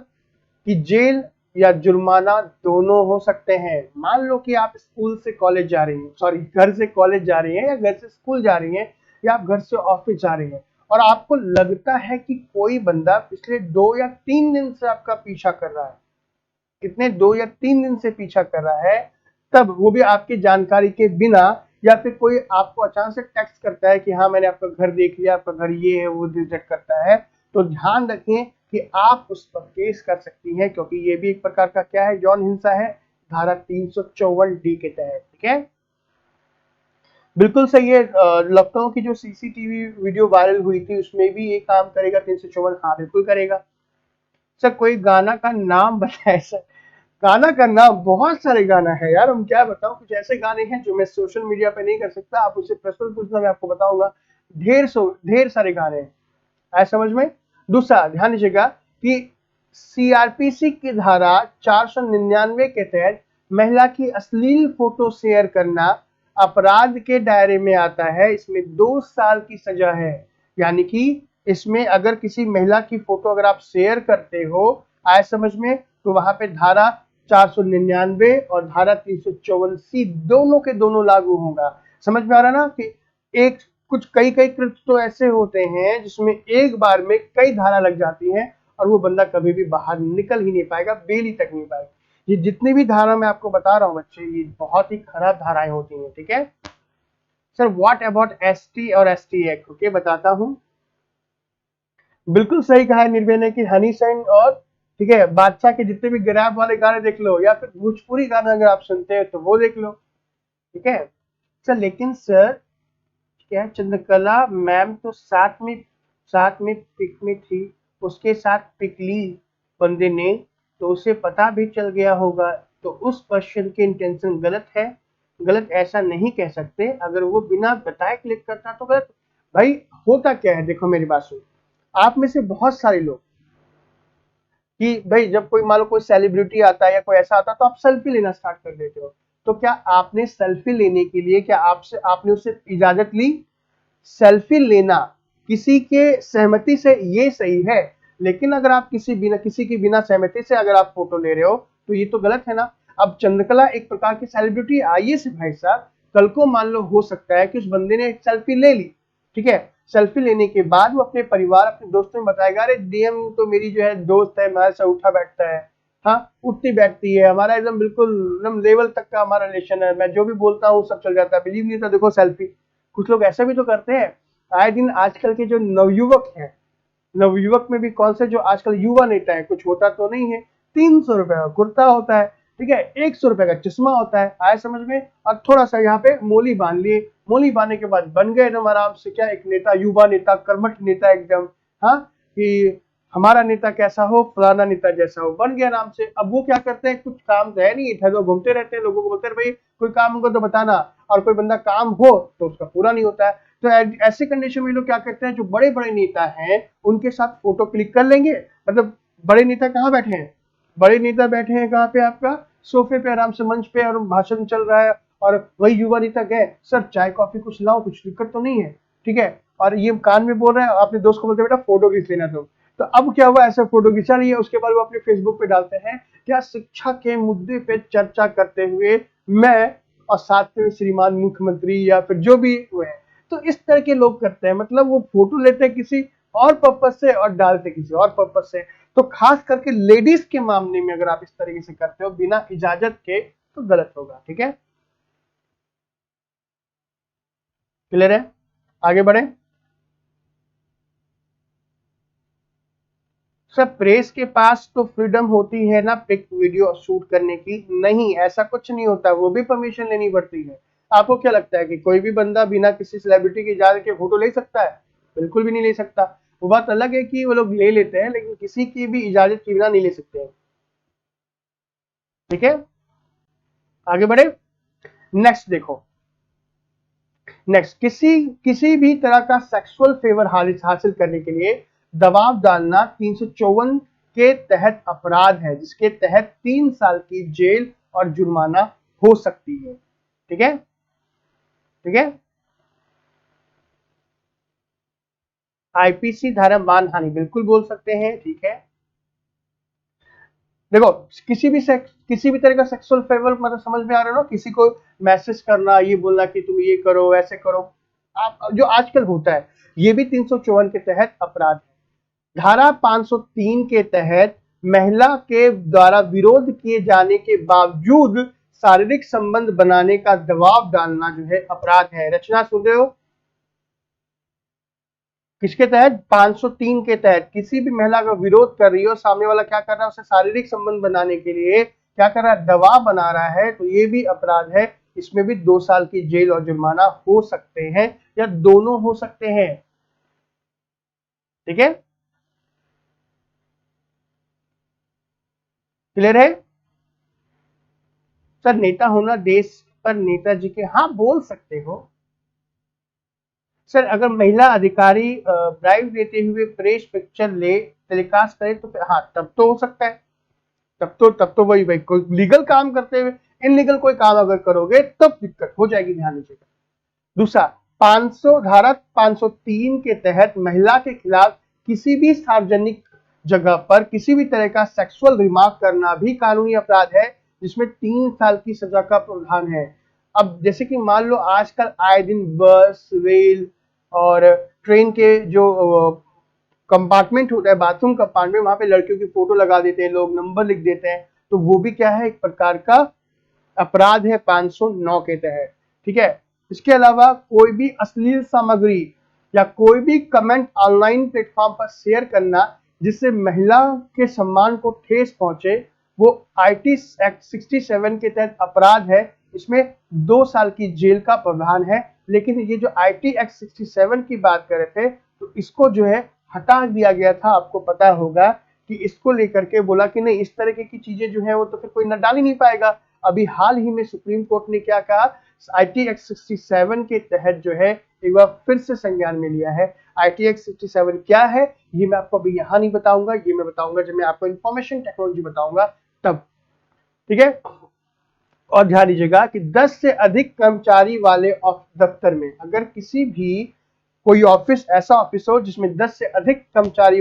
की जेल या जुर्माना दोनों हो सकते हैं। मान लो कि आप स्कूल से कॉलेज जा रही हैं, सॉरी घर से कॉलेज जा रही हैं, या घर से स्कूल जा रही हैं, या आप घर से ऑफिस जा रही हैं, और आपको लगता है कि कोई बंदा पिछले 2 या 3 दिन से आपका पीछा कर रहा है। कितने? 2 या 3 दिन से पीछा कर रहा है, तब वो भी आपकी जानकारी के बिना, या फिर कोई आपको अचानक से टेक्स्ट करता है कि हाँ मैंने आपका घर देख लिया, आपका घर ये है, वो विजिट करता है, तो ध्यान रखें कि आप उस पर केस कर सकती हैं, क्योंकि ये भी एक प्रकार का क्या है? यौन हिंसा है, धारा 354D के तहत। ठीक है, बिल्कुल सही है। लखनऊ की जो सीसीटीवी वीडियो वायरल हुई थी उसमें भी ये काम करेगा 354। हाँ बिल्कुल करेगा। सर कोई गाना का नाम बताए सर। गाना का नाम बहुत सारे गाना है यार, हम क्या बताऊं। कुछ ऐसे गाने हैं जो मैं सोशल मीडिया पे नहीं कर सकता, आप उससे पर्सनल पूछना, मैं आपको बताऊंगा। ढेर सारे गाने हैं, आए समझ में। दूसरा ध्यान दीजिएगा कि सीआरपीसी की धारा 499 के तहत महिला की अश्लील फोटो शेयर करना अपराध के दायरे में आता है। इसमें 2 साल की सजा है। यानी कि इसमें अगर किसी महिला की फोटो अगर आप शेयर करते हो, आए समझ में, तो वहां पे धारा 499 और धारा 354C दोनों के दोनों लागू होगा। समझ में आ रहा ना कि एक कुछ कई कृत्य तो ऐसे होते हैं जिसमें एक बार में कई धारा लग जाती हैं और वो बंदा कभी भी बाहर निकल ही नहीं पाएगा, बेल ही तक नहीं पाएगा। ये जितनी भी धारा मैं आपको बता रहा हूँ बच्चे, ये बहुत ही खराब धाराएं होती हैं। ठीक है सर, व्हाट अबाउट एसटी और एसटी एक्ट? ओके, बताता हूँ। बिल्कुल सही कहा है निर्भय ने कि हनी सिंह और ठीक है बादशाह के जितने भी ग्रैप वाले गाने देख लो, या फिर भोजपुरी गाना अगर आप सुनते हैं तो वो देख लो। ठीक है सर, लेकिन सर क्या चंद्रकला मैम तो साथ में पिक में थी, उसके साथ पिक ली बंदे ने, तो उसे पता भी चल गया होगा, तो उस पर्सन की इंटेंशन गलत है। गलत ऐसा नहीं कह सकते, अगर वो बिना बताए क्लिक करता तो गलत। भाई होता क्या है, देखो मेरी बात सुनो, आप में से बहुत सारे लोग कि भाई जब कोई मान लो कोई सेलिब्रिटी आता है या कोई ऐसा आता है तो आप सेल्फी लेना स्टार्ट कर देते हो। तो क्या आपने सेल्फी लेने के लिए क्या आपने उससे इजाजत ली? सेल्फी लेना किसी के सहमति से ये सही है, लेकिन अगर आप किसी की बिना सहमति से अगर आप फोटो ले रहे हो तो ये तो गलत है ना। अब चंद्रकला एक प्रकार की सेलिब्रिटी आइए से भाई साहब, कल को मान लो हो सकता है कि उस बंदे ने एक सेल्फी ले ली, ठीक है, सेल्फी लेने के बाद वो अपने परिवार अपने दोस्तों में बताएगा, अरे डीएम तो मेरी जो है दोस्त है, हमारे से उठा बैठता है, हाँ उठती बैठती है, हमारा एकदम बिल्कुल एकदम लेवल तक का हमारा रिलेशन है, मैं जो भी बोलता हूँ सब चल जाता है, बिलीव नहीं था, देखो सेल्फी। कुछ लोग ऐसा भी तो करते हैं आए दिन। आजकल के जो नवयुवक हैं, नवयुवक में भी कौन से जो आजकल युवा नेता है, कुछ होता तो नहीं है, 300 रुपए का कुर्ता होता है, ठीक है, 100 रुपए का चश्मा होता है, आए समझ में, और थोड़ा सा यहाँ पे मोली बांध लिए, मोली बांधने के बाद बन गए एकदम आराम से क्या एक नेता, युवा नेता, कर्मठ नेता एकदम, हाँ कि हमारा नेता कैसा हो, फलाना नेता जैसा हो, बन गया आराम से। अब वो क्या करते हैं, कुछ काम तो है नहीं, इधर उधर घूमते रहते हैं, लोगों को बोलते हैं भाई कोई काम होगा तो बताना, और कोई बंदा काम हो तो उसका पूरा नहीं होता है। तो ऐसे कंडीशन में लोग क्या करते हैं, जो बड़े बड़े नेता हैं उनके साथ फोटो क्लिक कर लेंगे। मतलब बड़े नेता कहाँ बैठे हैं, बड़े नेता बैठे हैं कहाँ पे, आपका सोफे पे आराम से मंच पे, और भाषण चल रहा है, और वही युवा नेता गए, सर चाय कॉफी कुछ लाओ, कुछ दिक्कत तो नहीं है, ठीक है, और ये कान में बोल रहे हैं, अपने दोस्त को बोलते बेटा फोटो खींच लेना तुम। तो अब क्या हुआ, ऐसा फोटो खिंचा लिया, उसके बाद वो अपने फेसबुक पे डालते हैं क्या, शिक्षा के मुद्दे पे चर्चा करते हुए मैं और साथ में श्रीमान मुख्यमंत्री या फिर जो भी हुए हैं। तो इस तरह के लोग करते हैं, मतलब वो फोटो लेते हैं किसी और पर्पज से और डालते किसी और पर्पज से। तो खास करके लेडीज के मामले में अगर आप इस तरीके से करते हो बिना इजाजत के तो गलत होगा। ठीक है, क्लियर है, आगे बढ़े। सर प्रेस के पास तो फ्रीडम होती है ना पिक वीडियो शूट करने की? नहीं, ऐसा कुछ नहीं होता, वो भी परमिशन लेनी पड़ती है। आपको क्या लगता है कि कोई भी बंदा बिना किसी सेलिब्रिटी की इजाजत के फोटो ले सकता है? बिल्कुल भी नहीं ले सकता। वो बात अलग है कि वो लोग ले लेते हैं, लेकिन किसी की भी इजाजत के बिना नहीं ले सकते हैं। ठीक है, आगे बढ़े। नेक्स्ट देखो, नेक्स्ट किसी भी तरह का सेक्सुअल फेवर हासिल करने के लिए दबाव डालना 354 के तहत अपराध है, जिसके तहत 3 साल की जेल और जुर्माना हो सकती है। ठीक है, ठीक है। आईपीसी धारा मानहानि बिल्कुल बोल सकते हैं, ठीक है। देखो किसी भी तरह का सेक्सुअल फेवर मतलब समझ में आ रहा है ना, किसी को मैसेज करना, ये बोलना कि तुम ये करो ऐसे करो, आप जो आजकल होता है, ये भी 354 के तहत अपराध है। धारा 503 के तहत महिला के द्वारा विरोध किए जाने के बावजूद शारीरिक संबंध बनाने का दबाव डालना जो है अपराध है। रचना सुन रहे हो, किसके तहत? 503 के तहत। किसी भी महिला का विरोध कर रही हो, सामने वाला क्या कर रहा है, उसे शारीरिक संबंध बनाने के लिए क्या कर रहा है, दबाव बना रहा है, तो ये भी अपराध है। इसमें भी 2 साल की जेल और जुर्माना हो सकते हैं, या दोनों हो सकते हैं, ठीक है। क्लियर है? सर नेता होना देश पर नेताजी के, हाँ बोल सकते हो सर। अगर महिला अधिकारी ब्राइब देते हुए प्रेस पिक्चर ले टेलीकास्ट करे तो फिर हाँ, तब तो हो सकता है, तब तो वही भाई कोई लीगल काम करते हुए इनलीगल कोई काम अगर करोगे तब दिक्कत हो जाएगी, ध्यान दीजिएगा। दूसरा, 500 धारा 503 के तहत महिला के खिलाफ किसी भी सार्वजनिक जगह पर किसी भी तरह का सेक्सुअल रिमार्क करना भी कानूनी अपराध है, जिसमें 3 साल की सजा का प्रावधान है। अब जैसे कि मान लो आजकल आए दिन बस, रेल और ट्रेन के जो कंपार्टमेंट होता है, बाथरूम कंपार्टमेंट, वहां पे लड़कियों की फोटो लगा देते हैं लोग, नंबर लिख देते हैं, तो वो भी क्या है, एक प्रकार का अपराध है 509 के तहत, ठीक है। इसके अलावा कोई भी अश्लील सामग्री या कोई भी कमेंट ऑनलाइन प्लेटफॉर्म पर शेयर करना जिससे महिला के सम्मान को ठेस पहुंचे, वो आईटी एक्ट 67 के तहत अपराध है। इसमें 2 साल की जेल का प्रावधान है। लेकिन ये जो आईटी एक्ट 67 की बात कर रहे थे, तो इसको जो है हटा दिया गया था। आपको पता होगा कि इसको लेकर के बोला कि नहीं, इस तरह की चीजें जो है वो तो फिर कोई न डाल ही नहीं पाएगा। अभी हाल ही में सुप्रीम कोर्ट ने क्या कहा, आईटी एक्ट 67 के तहत जो है एक बार फिर से संज्ञान में लिया है। आईटी एक्ट 67 क्या है ये मैं आपको अभी यहाँ नहीं बताऊंगा, ये मैं बताऊंगा जब मैं आपको इंफॉर्मेशन टेक्नोलॉजी बताऊंगा तब, ठीक है। और ध्यान दीजिएगा कि 10 से अधिक कर्मचारी वाले दफ्तर में, अगर किसी भी कोई ऑफिस ऐसा ऑफिस हो जिसमें 10 से अधिक कर्मचारी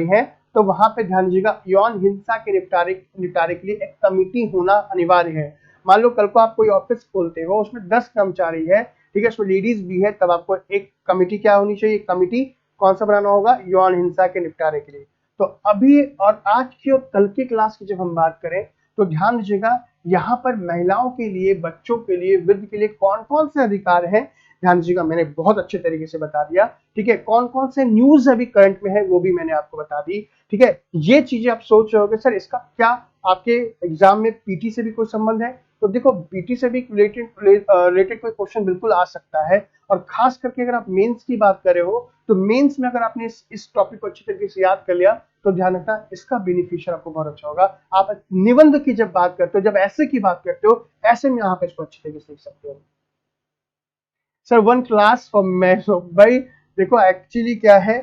हैं, तो वहां पे ध्यान दीजिएगा यौन हिंसा के निपटारे के लिए एक कमिटी होना अनिवार्य है। मान लो कल को आप कोई ऑफिस खोलते हो, उसमें 10 कर्मचारी है, ठीक है, उसमें लेडीज भी है, तब आपको एक कमिटी क्या होनी चाहिए, कमिटी कौन सा बनाना होगा, यौन हिंसा के निपटारे के लिए। तो अभी और आज की और कल की क्लास की जब हम बात करें तो ध्यान दीजिएगा यहाँ पर महिलाओं के लिए, बच्चों के लिए, वृद्ध के लिए कौन कौन से अधिकार हैं, ध्यान दीजिएगा मैंने बहुत अच्छे तरीके से बता दिया, ठीक है। कौन कौन से न्यूज अभी करंट में है वो भी मैंने आपको बता दी, ठीक है। ये चीजें आप सोच रहे होगे सर इसका क्या आपके एग्जाम में पीटी से भी कोई संबंध है, तो देखो पीटी से भी रिलेटेड कोई क्वेश्चन बिल्कुल आ सकता है। और खास करके अगर आप मेंस की बात कर रहे हो, तो मेंस में अगर आपने इस टॉपिक को अच्छी तरीके से याद कर लिया तो ध्यान रखना इसका बेनिफिशियल आपको बहुत अच्छा होगा। आप निबंध की जब बात करते हो, जब ऐसे की बात करते हो, ऐसे में यहाँ पे इसको अच्छी तरीके से लिख सकते हो। सर 1 क्लास फॉर मैथ्स, भाई देखो एक्चुअली क्या है,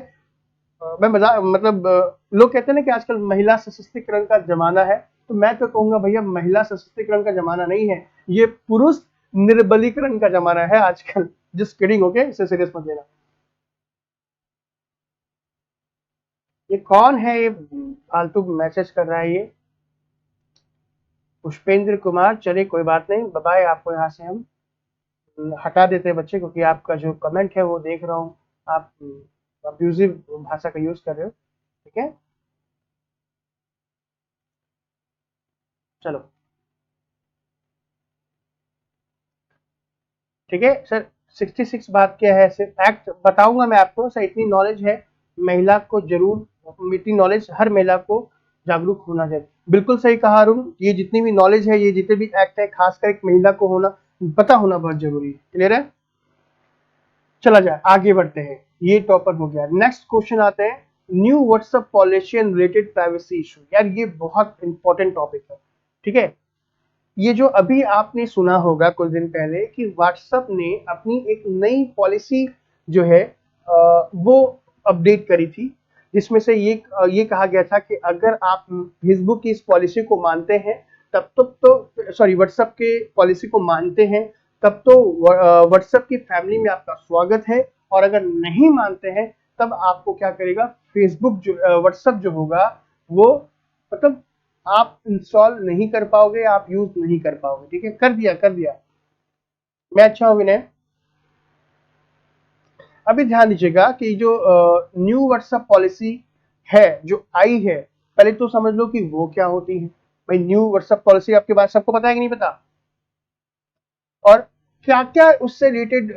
मैं मजाक मतलब लोग कहते हैं ना कि आजकल महिला सशक्तिकरण का जमाना है, तो मैं तो कहूंगा भैया महिला सशक्तिकरण का जमाना नहीं है, ये पुरुष निर्बलीकरण का जमाना है आजकल। जस्ट किडिंग, ओके, इसे सीरियस मत लेना। ये कौन है, ये फालतू मैसेज कर रहा है ये पुष्पेंद्र कुमार, चलिए कोई बात नहीं, बाय, आपको यहाँ से हम हटा देते हैं बच्चे, क्योंकि आपका जो कमेंट है वो देख रहा हूँ आप अब्यूजिव भाषा का यूज कर रहे हो, ठीक है। चलो ठीक है सर। 66 बात क्या है, सिर्फ एक्ट बताऊंगा मैं आपको सर, इतनी नॉलेज है, महिला को जरूर, इतनी नॉलेज हर महिला को जागरूक होना चाहिए। बिल्कुल सही कहा अरुण, ये जितनी भी नॉलेज है, ये जितने भी एक्ट है, खासकर एक महिला को होना, पता होना बहुत जरूरी है। क्लियर है? चला जाए, आगे बढ़ते हैं, ये टॉपर हो गया। नेक्स्ट क्वेश्चन आते हैं, new WhatsApp policy and related privacy issue. यार ये बहुत इंपॉर्टेंट टॉपिक है, ठीक है। ये जो अभी आपने सुना होगा कुछ दिन पहले कि व्हाट्सएप ने अपनी एक नई पॉलिसी जो है वो अपडेट करी थी, जिसमें से ये कहा गया था कि अगर आप फेसबुक की इस पॉलिसी को मानते हैं तब तो सॉरी व्हाट्सएप के पॉलिसी को मानते हैं तब तो व्हाट्सएप की फैमिली में आपका स्वागत है, और अगर नहीं मानते हैं तब आपको क्या करेगा, फेसबुक जो व्हाट्सएप जो होगा वो मतलब आप इंस्टॉल नहीं कर पाओगे, आप यूज नहीं कर पाओगे। ठीक है, कर दिया। मैं अच्छा हूँ विनय। अभी ध्यान दीजिएगा कि जो न्यू व्हाट्सएप पॉलिसी है जो आई है, पहले तो समझ लो कि वो क्या होती है। भाई न्यू व्हाट्सएप पॉलिसी आपके पास सबको पता है कि नहीं पता, और क्या क्या उससे रिलेटेड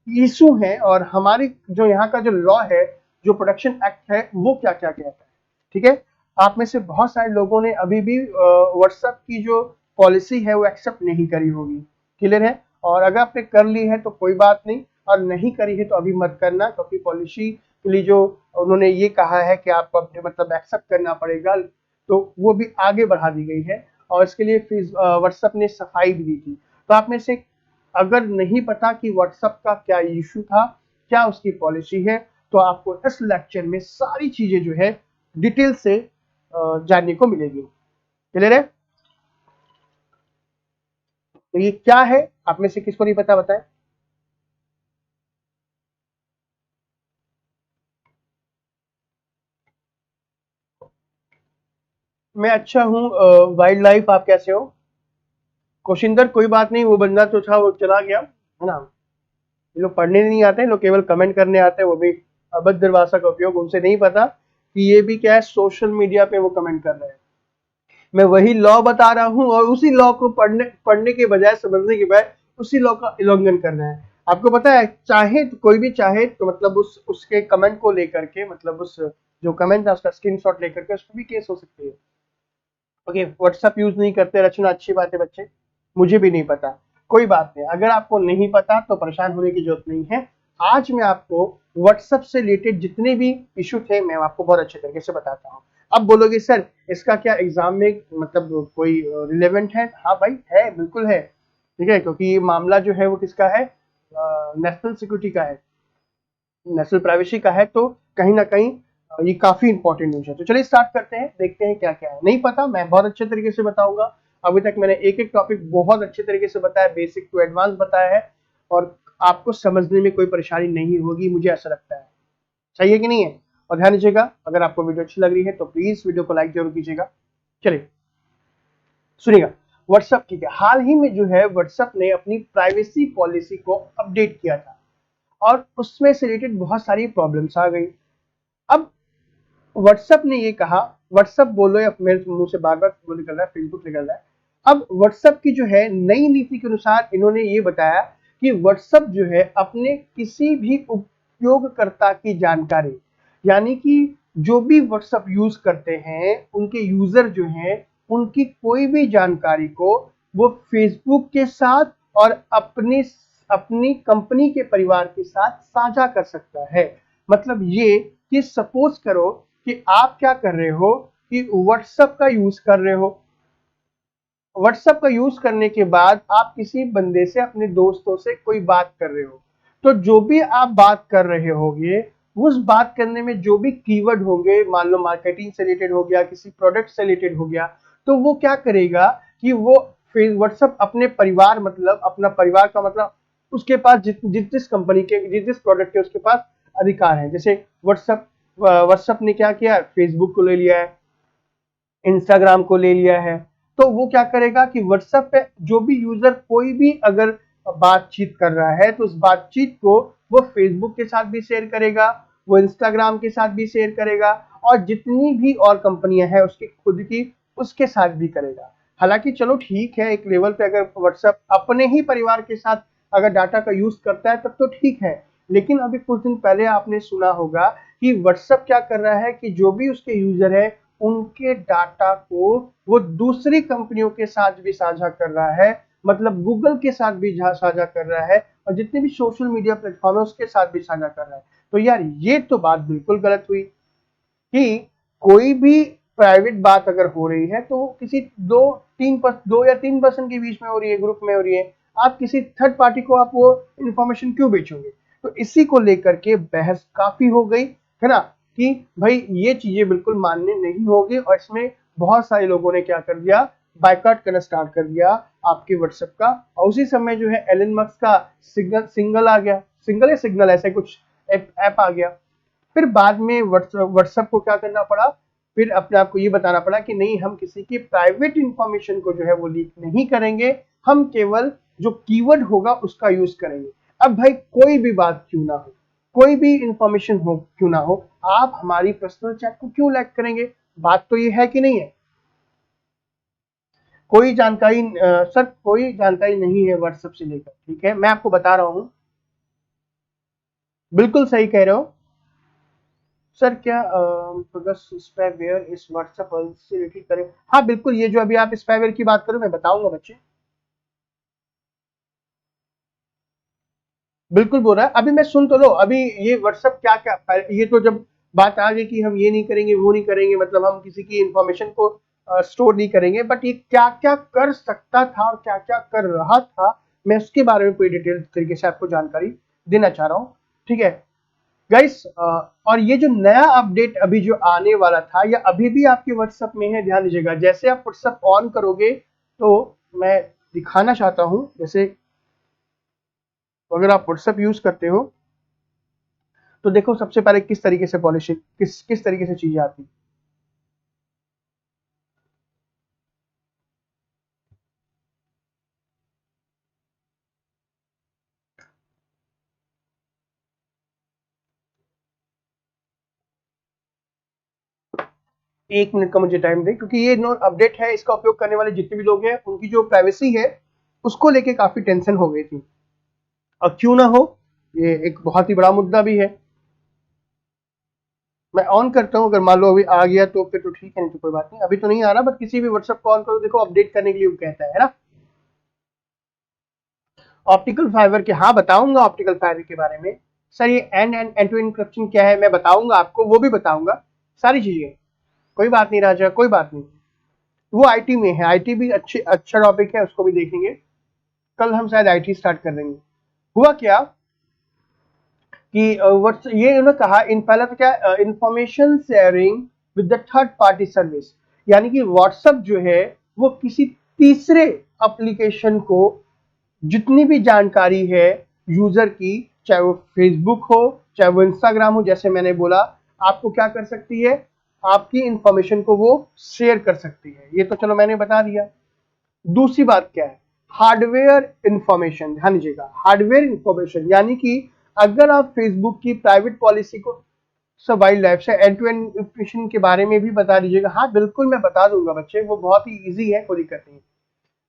इशू है, और हमारी जो यहाँ का जो लॉ है, जो प्रोटेक्शन एक्ट है, वो क्या क्या कहता है। ठीक है, आप में से बहुत सारे लोगों ने अभी भी व्हाट्सएप की जो पॉलिसी है वो एक्सेप्ट नहीं करी होगी। क्लियर है, और अगर आपने कर ली है तो कोई बात नहीं, और नहीं करी है तो अभी मत करना, क्योंकि पॉलिसी के लिए जो उन्होंने ये कहा है कि आपको अपने मतलब एक्सेप्ट करना पड़ेगा, तो वो भी आगे बढ़ा दी गई है, और इसके लिए व्हाट्सएप ने सफाई भी दी थी। तो आप में से अगर नहीं पता कि व्हाट्सएप का क्या इशू था, क्या उसकी पॉलिसी है, तो आपको इस लेक्चर में सारी चीजें जो है डिटेल से जानने को मिलेगी। क्लियर है? तो ये क्या है, आप में से किसको नहीं पता बताएं। मैं अच्छा हूँ वाइल्ड लाइफ, आप कैसे हो? कोशिंदर कोई बात नहीं, वो बंदा तो था, वो चला गया है ना। ये लोग पढ़ने नहीं आते, लोग केवल कमेंट करने आते हैं, वो भी अभद्र भाषा का उपयोग। उनसे नहीं पता कि ये भी क्या है, सोशल मीडिया पे वो कमेंट कर रहे हैं। मैं वही लॉ बता रहा हूँ, और उसी लॉ को पढ़ने पढ़ने के बजाय, समझने के बजाय उसी लॉ का उल्लंघन कर रहे हैं। आपको पता है, चाहे तो कोई भी चाहे तो मतलब उसके कमेंट को लेकर के, मतलब उस जो कमेंट था उसका स्क्रीनशॉट लेकर के उस पर भी केस हो सकती है। ओके, व्हाट्सएप यूज नहीं करते रचना, अच्छी बात है बच्चे, मुझे भी नहीं पता, कोई बात नहीं। अगर आपको नहीं पता तो परेशान होने की जरूरत नहीं है। आज मैं आपको व्हाट्सएप से रिलेटेड जितने भी इशू थे मैं आपको बहुत अच्छे तरीके से बताता हूँ। अब बोलोगे सर इसका क्या एग्जाम में मतलब कोई रिलेवेंट है? हाँ भाई है, बिल्कुल है। ठीक है, क्योंकि ये मामला जो है वो किसका है, नेशनल सिक्योरिटी का है, नेशनल प्राइवेसी का है, तो कहीं ना कहीं ये काफी इंपॉर्टेंट न्यूज है। तो चलिए स्टार्ट करते हैं, देखते हैं क्या क्या है। नहीं पता, मैं बहुत अच्छे तरीके से बताऊंगा। अभी तक मैंने एक एक टॉपिक बहुत अच्छे तरीके से बताया, बेसिक टू एडवांस बताया है, और आपको समझने में कोई परेशानी नहीं होगी, मुझे ऐसा लगता है। सही है कि नहीं है? और ध्यान दीजिएगा, अगर आपको वीडियो अच्छी लग रही है तो प्लीज वीडियो को लाइक जरूर कीजिएगा। चलिए सुनिएगा। व्हाट्सएप, ठीक है, हाल ही में जो है व्हाट्सएप ने अपनी प्राइवेसी पॉलिसी को अपडेट किया था, और उसमें से रिलेटेड बहुत सारी प्रॉब्लम्स आ गई। अब व्हाट्सएप ने ये कहा, व्हाट्सएप बोलो या मेरे मुंह से बार बार वो निकल रहा है, फेसबुक निकल रहा है। अब व्हाट्सएप की जो है नई नीति के अनुसार इन्होंने ये बताया कि व्हाट्सएप जो है अपने किसी भी उपयोगकर्ता की जानकारी, यानी कि जो भी व्हाट्सएप यूज करते हैं उनके यूजर जो हैं उनकी कोई भी जानकारी को वो फेसबुक के साथ और अपने अपनी कंपनी के परिवार के साथ साझा कर सकता है। मतलब ये कि सपोज करो कि आप क्या कर रहे हो कि व्हाट्सएप का यूज कर रहे हो, व्हाट्सएप का यूज करने के बाद आप किसी बंदे से, अपने दोस्तों से कोई बात कर रहे हो, तो जो भी आप बात कर रहे होगे उस बात करने में जो भी कीवर्ड होंगे, मान लो मार्केटिंग से रिलेटेड हो गया, किसी प्रोडक्ट से रिलेटेड हो गया, तो वो क्या करेगा कि वो व्हाट्सएप अपने परिवार, मतलब अपना परिवार का मतलब उसके पास जिस जिस कंपनी के जिस जिस प्रोडक्ट के उसके पास अधिकार है। जैसे व्हाट्सएप ने क्या किया, फेसबुक को ले लिया है, इंस्टाग्राम को ले लिया है, तो वो क्या करेगा कि व्हाट्सएप पे जो भी यूजर कोई भी अगर बातचीत कर रहा है तो उस बातचीत को वो फेसबुक के साथ भी शेयर करेगा, वो इंस्टाग्राम के साथ भी शेयर करेगा, और जितनी भी और कंपनियां हैं उसकी खुद की उसके साथ भी करेगा। हालांकि चलो ठीक है, एक लेवल पे अगर व्हाट्सएप अपने ही परिवार के साथ अगर डाटा का यूज करता है तब तो ठीक है, लेकिन अभी कुछ दिन पहले आपने सुना होगा कि व्हाट्सएप क्या कर रहा है कि जो भी उसके यूजर है उनके डाटा को वो दूसरी कंपनियों के साथ भी साझा कर रहा है, मतलब गूगल के साथ भी साझा कर रहा है, और जितने भी सोशल मीडिया प्लेटफॉर्म है उसके साथ भी साझा कर रहा है। तो यार ये तो बात बिल्कुल गलत हुई कि कोई भी प्राइवेट बात अगर हो रही है तो किसी 2 या 3% के बीच में हो रही है, ग्रुप में हो रही है, आप किसी थर्ड पार्टी को आप वो इंफॉर्मेशन क्यों बेचोगे? तो इसी को लेकर के बहस काफी हो गई है ना, कि भाई ये चीजें बिल्कुल मान्य नहीं होगी, और इसमें बहुत सारे लोगों ने क्या कर दिया, बायकॉट करना स्टार्ट कर दिया आपके व्हाट्सएप का, और उसी समय जो है एलन मस्क का सिंगल आ गया, सिंगल या सिग्नल ऐसे कुछ ऐप आ गया। फिर बाद में व्हाट्सएप को क्या करना पड़ा, फिर अपने आप को ये बताना पड़ा कि नहीं, हम किसी की प्राइवेट इंफॉर्मेशन को जो है वो लीक नहीं करेंगे, हम केवल जो कीवर्ड होगा उसका यूज करेंगे। अब भाई कोई भी बात क्यों ना हो, कोई भी इंफॉर्मेशन हो क्यों ना हो, आप हमारी पर्सनल चैट को क्यों लैक करेंगे? बात तो ये है कि नहीं है? कोई जानकारी सर कोई जानकारी नहीं है व्हाट्सएप से लेकर, ठीक है, मैं आपको बता रहा हूं। बिल्कुल सही कह रहे हो सर। क्या स्पाईवेयर इस व्हाट्सएप से रिलेटेड करें? हाँ बिल्कुल, ये जो अभी आप स्पाईवेयर की बात करो, मैं बताऊंगा बच्चे, बिल्कुल बोल रहा है। अभी मैं सुन तो लो, अभी ये व्हाट्सएप क्या क्या, ये तो जब बात आ गई कि हम ये नहीं करेंगे वो नहीं करेंगे, मतलब हम किसी की इंफॉर्मेशन को स्टोर नहीं करेंगे, बट ये क्या क्या कर सकता था और क्या क्या कर रहा था, मैं उसके बारे में पूरी डिटेल तरीके से आपको जानकारी देना चाह रहा हूँ, ठीक है गाइस। और ये जो नया अपडेट अभी जो आने वाला था, या अभी भी आपके व्हाट्सएप में है, ध्यान दीजिएगा। जैसे आप व्हाट्सएप ऑन करोगे तो मैं दिखाना चाहता हूं, जैसे अगर आप व्हाट्सएप यूज करते हो तो देखो सबसे पहले किस तरीके से पॉलिसी, किस तरीके से चीजें आती। 1 मिनट का मुझे टाइम दे, क्योंकि ये नो अपडेट है, इसका उपयोग करने वाले जितने भी लोग हैं उनकी जो प्राइवेसी है उसको लेके काफी टेंशन हो गई थी। और क्यों ना हो, ये एक बहुत ही बड़ा मुद्दा भी है। मैं ऑन करता हूं, अगर मान लो अभी आ गया तो फिर तो ठीक है, नहीं तो कोई बात नहीं। अभी तो नहीं आ रहा, बट किसी भी व्हाट्सएप को ऑन करो, देखो अपडेट करने के लिए वो कहता है ना। ऑप्टिकल फाइबर के, हाँ बताऊंगा ऑप्टिकल फाइबर के बारे में सर। ये एंड टू एन्क्रिप्शन क्या है मैं बताऊंगा आपको, वो भी बताऊंगा सारी चीजें। कोई बात नहीं राजा, कोई बात नहीं। वो आईटी में है, आईटी भी अच्छा टॉपिक है, उसको भी देखेंगे। कल हम शायद आईटी स्टार्ट कर देंगे। हुआ क्या कि ये उन्होंने कहा, इन पहला तो क्या, information sharing with the third party service, यानी कि व्हाट्सएप जो है वो किसी तीसरे एप्लीकेशन को जितनी भी जानकारी है यूजर की, चाहे वो फेसबुक हो चाहे वो इंस्टाग्राम हो, जैसे मैंने बोला, आपको क्या कर सकती है, आपकी इंफॉर्मेशन को वो शेयर कर सकती है। ये तो चलो मैंने बता दिया। दूसरी बात क्या है, हार्डवेयर इंफॉर्मेशन। ध्यान दीजिएगा, हार्डवेयर इंफॉर्मेशन यानी कि अगर आप फेसबुक की प्राइवेट पॉलिसी को सब वाइल्ड लाइफ से एंड टू एंड इंफॉर्मेशन के बारे में भी बता दीजिएगा। हाँ बिल्कुल मैं बता दूंगा बच्चे, वो बहुत ही इजी है, कोई दिक्कत नहीं।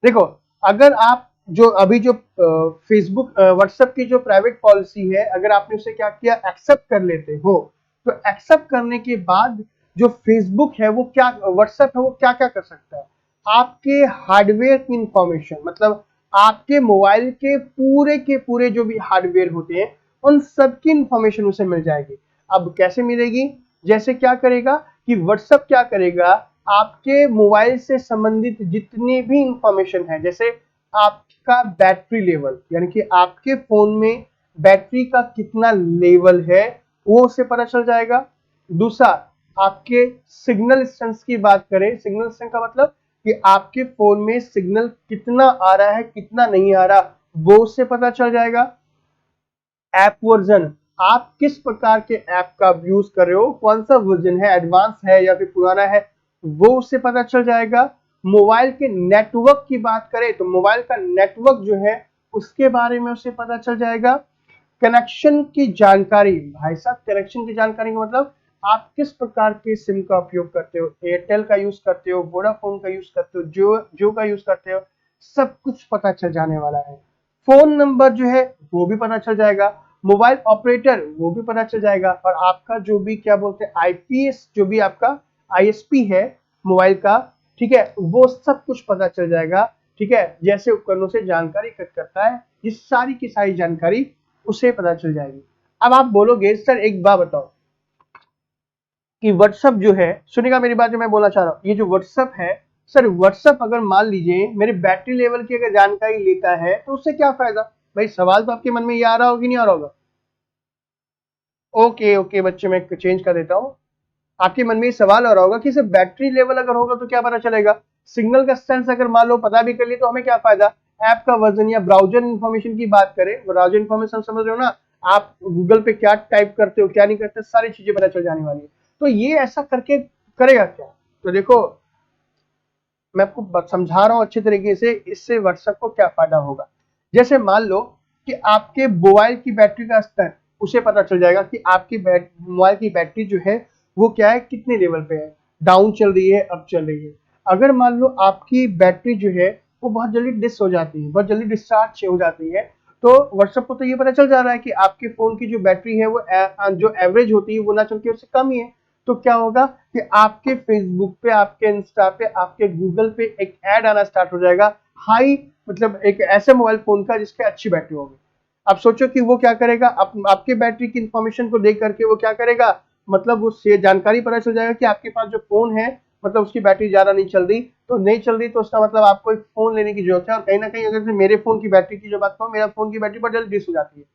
देखो, अगर आप जो अभी जो फेसबुक व्हाट्सएप की जो प्राइवेट पॉलिसी है, अगर आपने उसे क्या किया, एक्सेप्ट कर लेते हो, तो एक्सेप्ट करने के बाद जो फेसबुक है वो क्या, व्हाट्सएप है वो क्या क्या कर सकता है, आपके हार्डवेयर की इंफॉर्मेशन, मतलब आपके मोबाइल के पूरे जो भी हार्डवेयर होते हैं उन सब की इंफॉर्मेशन उसे मिल जाएगी। अब कैसे मिलेगी, जैसे क्या करेगा कि व्हाट्सएप क्या करेगा, आपके मोबाइल से संबंधित जितनी भी इंफॉर्मेशन है, जैसे आपका बैटरी लेवल, यानी कि आपके फोन में बैटरी का कितना लेवल है वो उससे पता चल जाएगा। दूसरा, आपके सिग्नल स्ट्रेंथ की बात करें, सिग्नल स्ट्रेंथ का मतलब कि आपके फोन में सिग्नल कितना आ रहा है कितना नहीं आ रहा, वो उससे पता चल जाएगा। ऐप वर्जन, आप किस प्रकार के ऐप का यूज कर रहे हो, कौन सा वर्जन है, एडवांस है या फिर पुराना है, वो उससे पता चल जाएगा। मोबाइल के नेटवर्क की बात करें तो मोबाइल का नेटवर्क जो है उसके बारे में उससे पता चल जाएगा। कनेक्शन की जानकारी, भाई साहब कनेक्शन की जानकारी का मतलब आप किस प्रकार के सिम का उपयोग करते हो, एयरटेल का यूज करते हो, वोडाफोन का यूज करते हो, जियो का यूज करते हो, सब कुछ पता चल जाने वाला है। फोन नंबर जो है वो भी पता चल जाएगा, मोबाइल ऑपरेटर वो भी पता चल जाएगा, और आपका जो भी क्या बोलते हैं आईपीएस, जो भी आपका आईएसपी है मोबाइल का, ठीक है, वो सब कुछ पता चल जाएगा। ठीक है, जैसे उपकरणों से जानकारी इकट्ठा करता है, ये सारी की सारी जानकारी उसे पता चल जाएगी। अब आप बोलोगे सर एक बात बताओ कि व्हाट्सएप जो है, सुनिएगा मेरी बात जो मैं बोलना चाह रहा हूँ, ये जो व्हाट्सएप है सर, व्हाट्सएप अगर मान लीजिए मेरे बैटरी लेवल की अगर जानकारी लेता है तो उससे क्या फायदा? भाई सवाल तो आपके मन में ये आ रहा होगा कि नहीं आ रहा होगा? ओके ओके बच्चे, मैं चेंज कर देता हूँ। आपके मन में ये सवाल आ रहा होगा कि सिर्फ बैटरी लेवल अगर होगा तो क्या पता चलेगा? सिग्नल का सेंस अगर मान लो पता भी कर लिए तो हमें क्या फायदा। ऐप का वर्जन या ब्राउजर इन्फॉर्मेशन की बात करें, ब्राउजर इन्फॉर्मेशन समझ रहे हो ना, आप गूगल पे क्या टाइप करते हो क्या नहीं करते, सारी चीजें पता चल जाने वाली है। तो ये ऐसा करके करेगा क्या? तो देखो मैं आपको समझा रहा हूं अच्छे तरीके से, इससे व्हाट्सएप को क्या फायदा होगा। जैसे मान लो कि आपके मोबाइल की बैटरी का स्तर, उसे पता चल जाएगा कि आपकी मोबाइल की बैटरी जो है वो क्या है, कितने लेवल पे है, डाउन चल रही है, अप चल रही है। अगर मान लो आपकी बैटरी जो है वो बहुत जल्दी डिस हो जाती है, बहुत जल्दी डिस्चार्ज हो जाती है, तो व्हाट्सएप को तो ये पता चल जा रहा है कि आपके फोन की जो बैटरी है वो जो एवरेज होती है वो ना चल के उससे कम ही है। तो क्या होगा कि आपके फेसबुक पे, आपके इंस्टा पे, आपके गूगल पे एक ऐड आना स्टार्ट हो जाएगा, हाई मतलब एक ऐसे मोबाइल फोन का जिसके अच्छी बैटरी होगी। अब सोचो कि वो क्या करेगा, आपके बैटरी की इंफॉर्मेशन को देख करके वो क्या करेगा, मतलब उससे जानकारी पता चल जाएगा कि आपके पास जो फोन है मतलब उसकी बैटरी ज्यादा नहीं चल रही, तो नहीं चल रही तो उसका मतलब आपको एक फोन लेने की जरूरत है। और कहीं ना कहीं अगर मेरे फोन की बैटरी की जो बात करूं, मेरा फोन की बैटरी बहुत जल्दी डिस हो जाती है,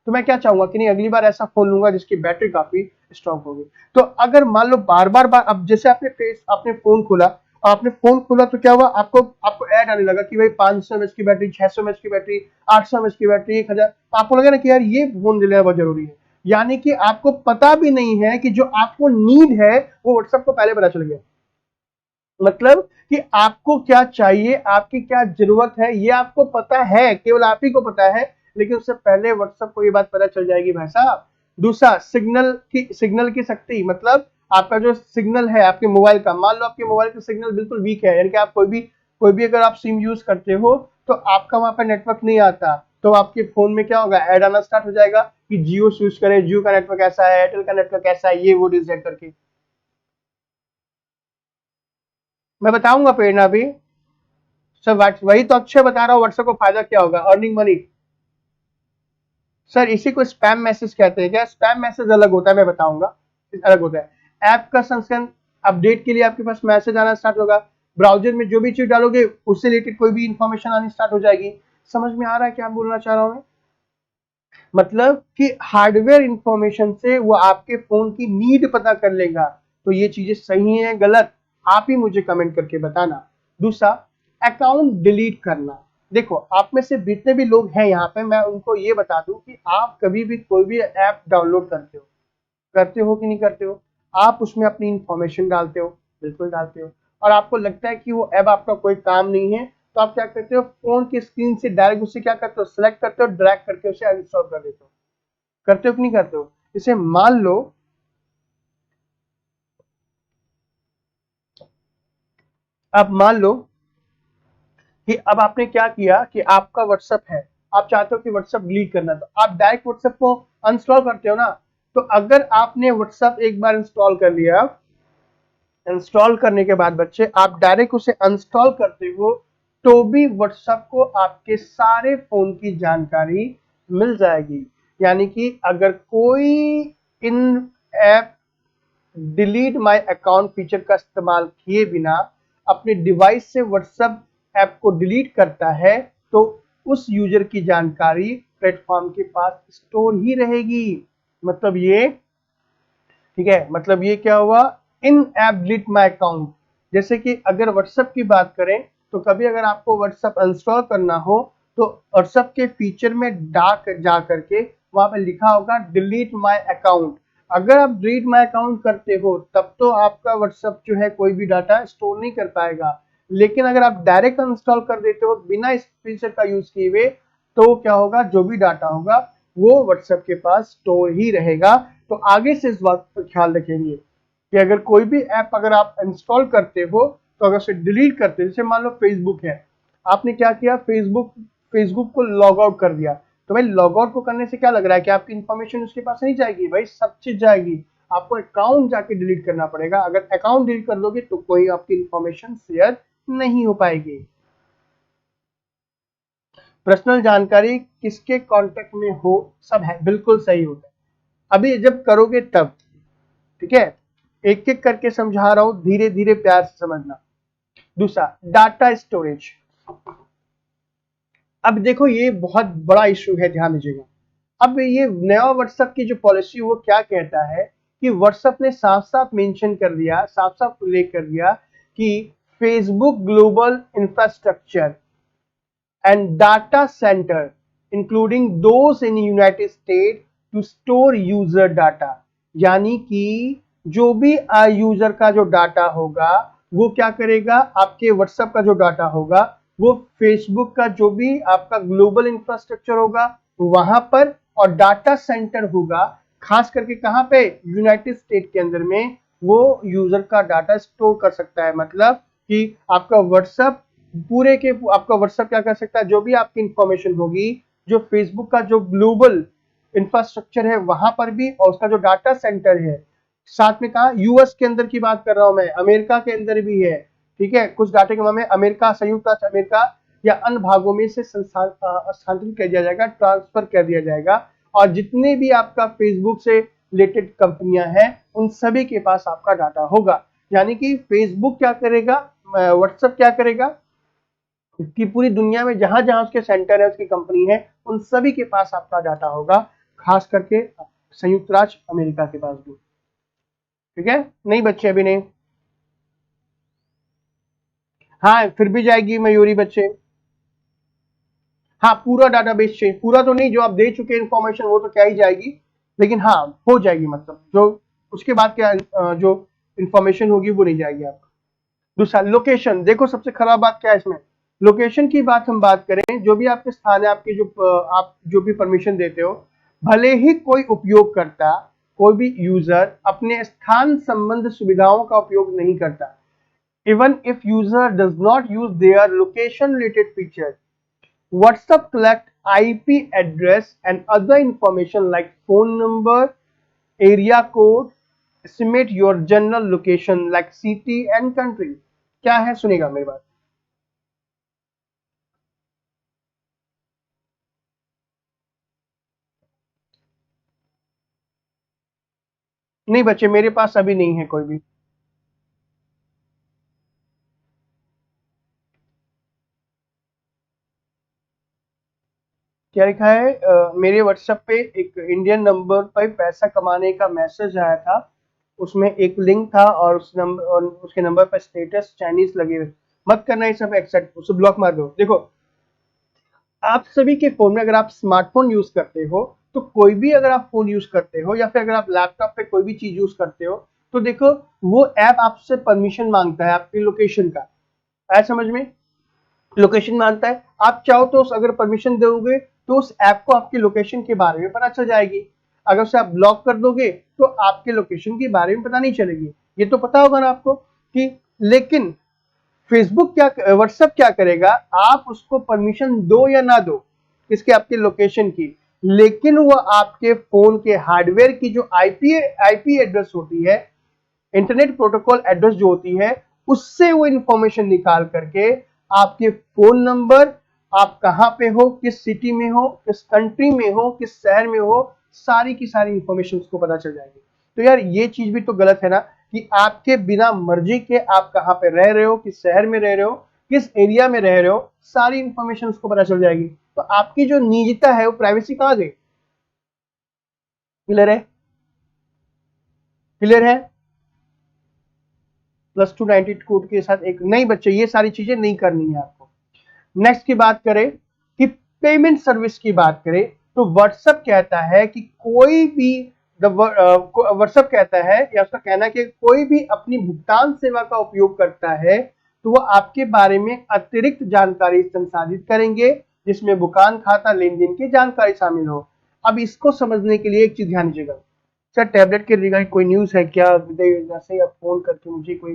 तो मैं क्या चाहूंगा कि नहीं अगली बार ऐसा फोन लूंगा जिसकी बैटरी काफी स्ट्रांग होगी। तो अगर मान लो बार बार अब जैसे आपने फोन खोला, और आपने फोन खोला तो क्या हुआ, आपको आपको ऐड आने लगा कि भाई 500 mAh की बैटरी, 600 mAh की बैटरी, 800 mAh की बैटरी, 1000, तो आपको लगा ना कि यार ये फोन लेना बहुत जरूरी है। यानी कि आपको पता भी नहीं है कि जो आपको नीड है वो व्हाट्सएप को पहले पता चल गया। मतलब कि आपको क्या चाहिए, आपकी क्या जरूरत है, ये आपको पता है, केवल आप ही को पता है, लेकिन उससे पहले व्हाट्सएप को ये बात पता चल जाएगी भाई साहब। दूसरा, सिग्नल की शक्ति, मतलब आपका जो सिग्नल है आपके मोबाइल का, मान लो आपके मोबाइल का सिग्नल बिल्कुल वीक है, यानी कि आप कोई भी अगर आप सिम यूज करते हो तो आपका वहां पर नेटवर्क नहीं आता, तो आपके फोन में क्या होगा, ऐड आना स्टार्ट हो जाएगा कि जियो यूज करे, जियो का नेटवर्क ऐसा है, एयरटेल का नेटवर्क ऐसा है, ये वो डिसाइड करके। मैं बताऊंगा प्रेरणा भी। सर वही तो अक्षय बता रहा हूँ, व्हाट्सएप को फायदा क्या होगा, अर्निंग मनी। सर इसी को स्पैम मैसेज कहते हैं क्या? स्पैम मैसेज अलग होता है, मैं बताऊंगा, अलग होता है। ऐप का संस्करण अपडेट के लिए आपके पास मैसेज आना स्टार्ट होगा, ब्राउजर में जो भी चीज डालोगे उससे रिलेटेड कोई भी इंफॉर्मेशन आनी स्टार्ट हो जाएगी। समझ में आ रहा है क्या बोलना चाह रहा हूँ? मतलब कि हार्डवेयर इंफॉर्मेशन से वो आपके फोन की नीड पता कर लेगा। तो ये चीजें सही है गलत, आप ही मुझे कमेंट करके बताना। दूसरा, अकाउंट डिलीट करना। देखो आप में से जितने भी लोग हैं यहाँ पे, मैं उनको ये बता दूं कि आप कभी भी कोई भी ऐप डाउनलोड करते हो कि नहीं करते हो? आप उसमें अपनी इंफॉर्मेशन डालते हो, बिल्कुल डालते हो। और आपको लगता है कि वो ऐप आपका कोई काम नहीं है, तो आप क्या करते हो, फोन की स्क्रीन से डायरेक्ट उसे क्या करते हो, सेलेक्ट करते हो, ड्रैग करके उसे अनइंस्टॉल कर देते हो। करते हो कि नहीं करते हो? इसे मान लो, अब मान लो कि अब आपने क्या किया कि आपका व्हाट्सएप है, आप चाहते हो कि व्हाट्सएप डिलीट करना, तो आप डायरेक्ट व्हाट्सएप को अनइंस्टॉल करते हो ना। तो अगर आपने व्हाट्सएप एक बार इंस्टॉल कर लिया, इंस्टॉल करने के बाद बच्चे आप डायरेक्ट उसे अनइंस्टॉल करते हो, तो भी व्हाट्सएप को आपके सारे फोन की जानकारी मिल जाएगी। यानी कि अगर कोई इन app delete my account feature का इस्तेमाल किए बिना अपने डिवाइस से व्हाट्सएप ऐप को डिलीट करता है, तो उस यूजर की जानकारी प्लेटफॉर्म के पास स्टोर ही रहेगी। मतलब ये, ठीक है, मतलब ये क्या हुआ, इन ऐप डिलीट माय अकाउंट। जैसे कि अगर व्हाट्सएप की बात करें, तो कभी अगर आपको व्हाट्सएप इंस्टॉल करना हो तो व्हाट्सएप के फीचर में डाक जा करके वहां पे लिखा होगा डिलीट माय अकाउंट। अगर आप डिलीट माय अकाउंट करते हो तब तो आपका व्हाट्सएप जो है कोई भी डाटा स्टोर नहीं कर पाएगा। लेकिन अगर आप डायरेक्ट इंस्टॉल कर देते हो बिना इस फीचर का यूज किए हुए, तो क्या होगा, जो भी डाटा होगा वो व्हाट्सएप के पास स्टोर ही रहेगा। तो आगे से इस बात पर ख्याल रखेंगे कि अगर कोई भी ऐप अगर आप इंस्टॉल करते हो तो अगर उसे डिलीट करते हो, जैसे मान लो फेसबुक है, आपने क्या किया, फेसबुक को लॉग आउट कर दिया, तो भाई लॉग आउट को करने से क्या लग रहा है कि आपकी इंफॉर्मेशन उसके पास नहीं जाएगी? भाई सब चीज जाएगी, आपको अकाउंट जाके डिलीट करना पड़ेगा। अगर अकाउंट डिलीट कर दोगे तो कोई आपकी इंफॉर्मेशन शेयर नहीं हो पाएगी। पर्सनल जानकारी किसके कांटेक्ट में हो, सब है, बिल्कुल सही होता है। अभी जब करोगे तब, ठीक है, एक एक करके समझा रहा हूं, धीरे धीरे प्यार से समझना। दूसरा, डाटा स्टोरेज। अब देखो ये बहुत बड़ा इशू है, ध्यान दीजिएगा। अब ये नया व्हाट्सएप की जो पॉलिसी वो क्या कहता है कि व्हाट्सएप ने साफ साफ मेंशन कर दिया, साफ साफ उल्लेख कर दिया कि Facebook global infrastructure and data center including those in United States to store user data। यानी कि जो भी यूजर का जो डाटा होगा वो क्या करेगा, आपके व्हाट्सएप का जो डाटा होगा वो फेसबुक का जो भी आपका ग्लोबल इंफ्रास्ट्रक्चर होगा वहां पर, और डाटा सेंटर होगा खास करके कहां पे, यूनाइटेड स्टेट के अंदर में, वो यूजर का डाटा स्टोर कर सकता है। मतलब कि आपका व्हाट्सएप पूरे के आपका व्हाट्सएप क्या कर सकता है, जो भी आपकी इंफॉर्मेशन होगी जो फेसबुक का जो ग्लोबल इंफ्रास्ट्रक्चर है वहां पर भी, और उसका जो डाटा सेंटर है, साथ में कहा यूएस के अंदर की बात कर रहा हूं मैं, अमेरिका के अंदर भी है, ठीक है। कुछ डाटा के में अमेरिका, संयुक्त राष्ट्र अमेरिका या अन्य भागों में से स्थानांतरित कर दिया जाएगा, ट्रांसफर कर दिया जाएगा, और जितने भी आपका फेसबुक से रिलेटेड कंपनियां हैं उन सभी के पास आपका डाटा होगा। यानी कि फेसबुक क्या करेगा, व्हाट्सएप क्या करेगा कि पूरी दुनिया में जहां जहां उसके सेंटर है, उसकी कंपनी है, उन सभी के पास आपका डाटा होगा, खास करके संयुक्त राज्य अमेरिका के पास भी। ठीक है, नहीं बच्चे अभी नहीं, हाँ फिर भी जाएगी मयूरी बच्चे, हाँ पूरा डाटाबेस चेंज, पूरा तो नहीं, जो आप दे चुके इंफॉर्मेशन वो तो क्या ही जाएगी, लेकिन हाँ हो जाएगी, मतलब जो उसके बाद क्या जो इंफॉर्मेशन होगी वो नहीं जाएगी आपका। दूसरा लोकेशन, देखो सबसे खराब बात क्या है इसमें, लोकेशन की बात हम बात करें, जो भी आपके स्थान है, आपके जो आप जो भी परमिशन देते हो, भले ही कोई उपयोगकर्ता, कोई भी यूजर अपने स्थान संबंध सुविधाओं का उपयोग नहीं करता, even if user does not use their location related features, WhatsApp collect IP address and other information like phone number, area code, estimate your general location like city and country। क्या है सुनेगा मेरी बात, नहीं बच्चे मेरे पास अभी नहीं है कोई भी। क्या लिखा है, मेरे व्हाट्सएप पे एक इंडियन नंबर पर पैसा कमाने का मैसेज आया था, उसमें एक लिंक था और उस नंबर और उसके नंबर पर स्टेटस चाइनीज लगे हुए, मत करना ये सब एक्सेप्ट, उसे ब्लॉक मार दो। देखो आप सभी के फोन में अगर आप स्मार्टफोन यूज करते हो, तो कोई भी अगर आप फोन यूज करते हो या फिर अगर आप लैपटॉप पे कोई भी चीज यूज करते हो, तो देखो वो ऐप आपसे परमिशन मांगता है आपकी लोकेशन का, आया समझ में, लोकेशन मांगता है। आप चाहो तो अगर परमिशन दोगे तो उस ऐप को आपके लोकेशन के बारे में पता चल जाएगी, अगर उसे आप ब्लॉक कर दोगे तो आपके लोकेशन के बारे में पता नहीं चलेगी, ये तो पता होगा ना आपको कि। लेकिन फेसबुक क्या, व्हाट्सएप क्या करेगा, आप उसको परमिशन दो या ना दो इसके आपके लोकेशन की, लेकिन वो आपके फोन के हार्डवेयर की जो आईपी एड्रेस होती है, इंटरनेट प्रोटोकॉल एड्रेस जो होती है, उससे वो इंफॉर्मेशन निकाल करके आपके फोन नंबर, आप कहां पे हो, किस सिटी में हो, किस कंट्री में हो, किस शहर में हो, सारी की सारी इंफॉर्मेशन उसको पता चल जाएगी। तो यार ये चीज भी तो गलत है ना कि आपके बिना मर्जी के आप कहां पे रह रहे हो, किस शहर में रह रहे हो, किस एरिया में रह रहे हो, सारी इंफॉर्मेशन उसको पता चल जाएगी। तो आपकी जो निजता है वो प्राइवेसी कहां गई, क्लियर है, क्लियर है। +290 कोड के साथ एक, नहीं बच्चे ये सारी चीजें नहीं करनी है आपको। नेक्स्ट की बात करें कि पेमेंट सर्विस की बात करें, तो व्हाट्सएप कहता है कि कोई भी व्हाट्सएप कहता है या उसका कहना है कि कोई भी अपनी भुगतान सेवा का उपयोग करता है तो वो आपके बारे में अतिरिक्त जानकारी संसाधित करेंगे, जिसमें भुगतान खाता लेन देन की जानकारी शामिल हो। अब इसको समझने के लिए एक चीज ध्यान दीजिएगा, सर टैबलेट के रिगार्डिंग कोई न्यूज है क्या, जैसे आप फोन करके मुझे कोई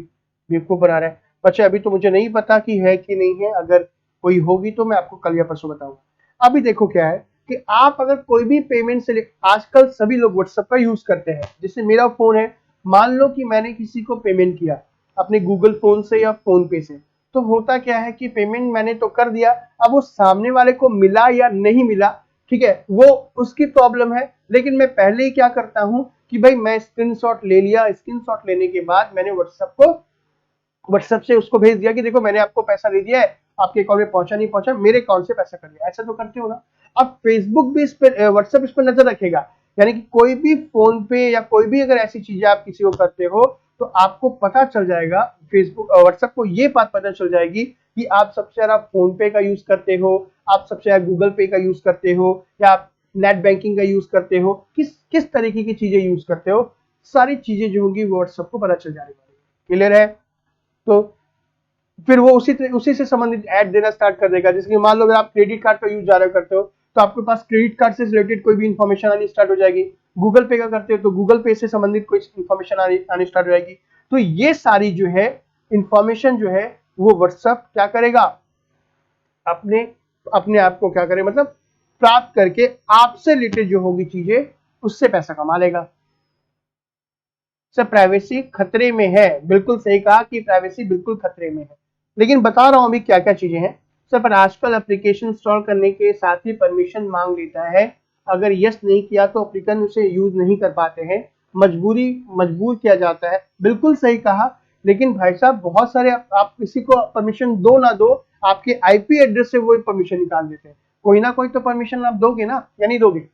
बेवकूफ बना रहा है। बच्चे अभी तो मुझे नहीं पता कि है कि नहीं है, अगर कोई होगी तो मैं आपको कल या परसों बताऊंगा। अभी देखो क्या है कि आप अगर कोई भी पेमेंट से, आजकल सभी लोग व्हाट्सएप का यूज करते हैं, जैसे मेरा फोन है, मान लो कि मैंने किसी को पेमेंट किया अपने गूगल फोन से या फोन पे से, तो होता क्या है कि पेमेंट मैंने तो कर दिया, अब वो सामने वाले को मिला या नहीं मिला, ठीक है, वो उसकी प्रॉब्लम है। लेकिन मैं पहले ही क्या करता हूं कि भाई मैं स्क्रीनशॉट ले लिया, स्क्रीनशॉट लेने के बाद मैंने व्हाट्सएप से उसको भेज दिया कि देखो मैंने आपको पैसा दे दिया है, आपके अकाउंट में पहुंचा नहीं पहुंचा, मेरे अकाउंट से पैसा कर दिया, ऐसा तो करते हो ना। अब फेसबुक भी इस पर, व्हाट्सएप इस पर नजर रखेगा, यानी कि कोई भी फोन पे या कोई भी अगर ऐसी चीजें आप किसी को करते हो तो आपको पता चल जाएगा, फेसबुक व्हाट्सएप को ये बात पता चल जाएगी कि आप सबसे ज्यादा फोन पे का यूज करते हो, आप सबसे ज्यादा गूगल पे का यूज करते हो, या आप नेट बैंकिंग का यूज करते हो, किस किस तरीके की चीजें यूज करते हो, सारी चीजें जो होंगी वो व्हाट्सएप को पता चल जाने वाली है। क्लियर है? तो फिर वो उसी से संबंधित ऐड देना स्टार्ट कर देगा। जैसे कि मान लो अगर आप क्रेडिट कार्ड का यूज ज्यादा करते हो तो आपके पास क्रेडिट कार्ड से रिलेटेड कोई भी इंफॉर्मेशन आनी स्टार्ट हो जाएगी। गूगल पे का करते हो तो गूगल पे से संबंधित कोई इंफॉर्मेशन आनी स्टार्ट हो जाएगी। तो ये सारी जो है इंफॉर्मेशन जो है वो व्हाट्सएप क्या करेगा, अपने अपने आप को क्या करे, मतलब प्राप्त करके आपसे रिलेटेड जो होगी चीजें उससे पैसा कमा लेगा। सर प्राइवेसी खतरे में है, बिल्कुल सही कहा कि प्राइवेसी बिल्कुल खतरे में है, लेकिन बता रहा हूं अभी क्या क्या चीजें हैं। सर पर आजकल एप्लीकेशन इंस्टॉल करने के साथ ही परमिशन मांग लेता है, अगर यस नहीं किया तो एप्लीकेशन उसे यूज नहीं कर पाते हैं, मजबूर किया जाता है। बिल्कुल सही कहा, लेकिन भाई साहब बहुत सारे आप किसी को परमिशन दो ना दो, आपके आईपी एड्रेस से वो परमिशन निकाल देते हैं। कोई ना कोई तो परमिशन आप दोगे ना, या नहीं दोगे?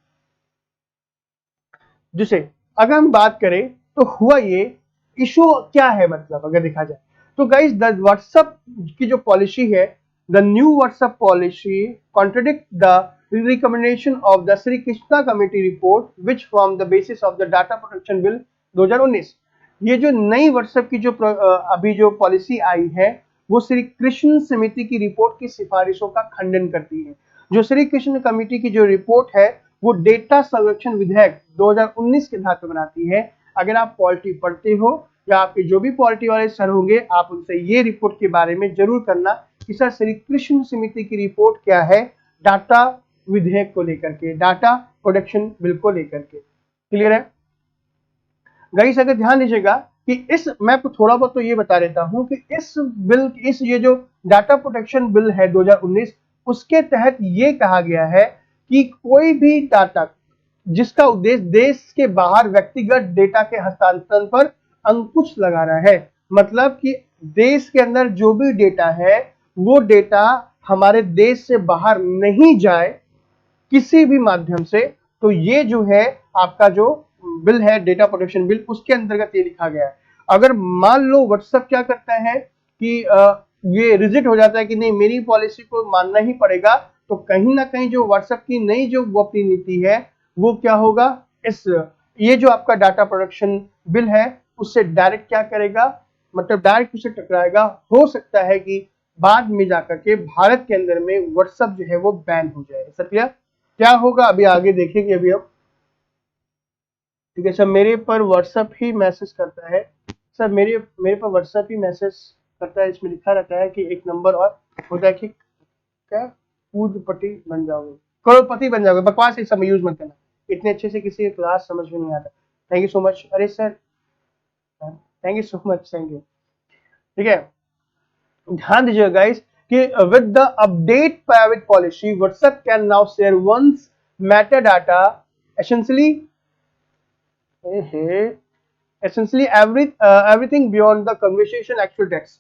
जिसे अगर हम बात करें तो हुआ ये इशू क्या है, मतलब अगर देखा जाए तो गाइस द व्हाट्सएप की जो पॉलिसी है, the new WhatsApp policy contradict the recommendation of the Shri Krishna committee report which form the basis of the data protection bill 2019। ये जो नई व्हाट्सएप की जो अभी जो पॉलिसी आई है वो श्री कृष्ण समिति की रिपोर्ट की सिफारिशों का खंडन करती है। जो श्री कृष्ण कमेटी की जो रिपोर्ट है वो डेटा संरक्षण विधेयक 2019 के आधार पर बनाती है। अगर आप पॉलिटी पढ़ते हो या आपके जो भी पॉलिटी वाले सर होंगे आप उनसे ये रिपोर्ट के बारे में जरूर करना कि सर श्री कृष्ण समिति की रिपोर्ट क्या है डाटा विधेयक को लेकर के, डाटा प्रोटेक्शन बिल को लेकर के। क्लियर है गाइस? अगर ध्यान दीजिएगा कि इस मैं आपको थोड़ा बहुत तो ये बता देता हूं कि इस ये जो डाटा प्रोटेक्शन बिल है 2019 उसके तहत ये कहा गया है कि कोई भी डाटा जिसका उद्देश्य देश के बाहर व्यक्तिगत डेटा के हस्तांतरण पर अंकुश लगाना है, मतलब कि देश के अंदर जो भी डेटा है वो डेटा हमारे देश से बाहर नहीं जाए किसी भी माध्यम से। तो ये जो है आपका जो बिल है डेटा प्रोटेक्शन बिल उसके अंतर्गत ये लिखा गया है। अगर मान लो व्हाट्सएप क्या करता है कि ये रिजेक्ट हो जाता है कि नहीं मेरी पॉलिसी को मानना ही पड़ेगा, तो कहीं ना कहीं जो व्हाट्सएप की नई जो गोपनीय नीति है वो क्या होगा, इस ये जो आपका डाटा प्रोटेक्शन बिल है उससे डायरेक्ट क्या करेगा, मतलब डायरेक्ट उसे टकराएगा। हो सकता है कि बाद में जाकर के भारत के अंदर में व्हाट्सएप जो है वो बैन हो जाए। सर क्या होगा अभी आगे देखेंगे अभी हम। ठीक है सर, मेरे पर व्हाट्सएप ही मैसेज करता है, सर मेरे पर व्हाट्सएप ही मैसेज करता है, इसमें लिखा रहता है कि एक नंबर और होता है कि क्या पूर्णपति बन जाओगे, करोड़पति बन जाओगे। बकवास इस समय यूज मत करना, इतने अच्छे से किसी क्लास समझ में नहीं आता। Thank you so much. अरे sir thank you so much, thank you. ठीक है, ध्यान दीजिएगा गाइस कि with the update private policy WhatsApp can now share once meta data essentially everything beyond the conversation actual text।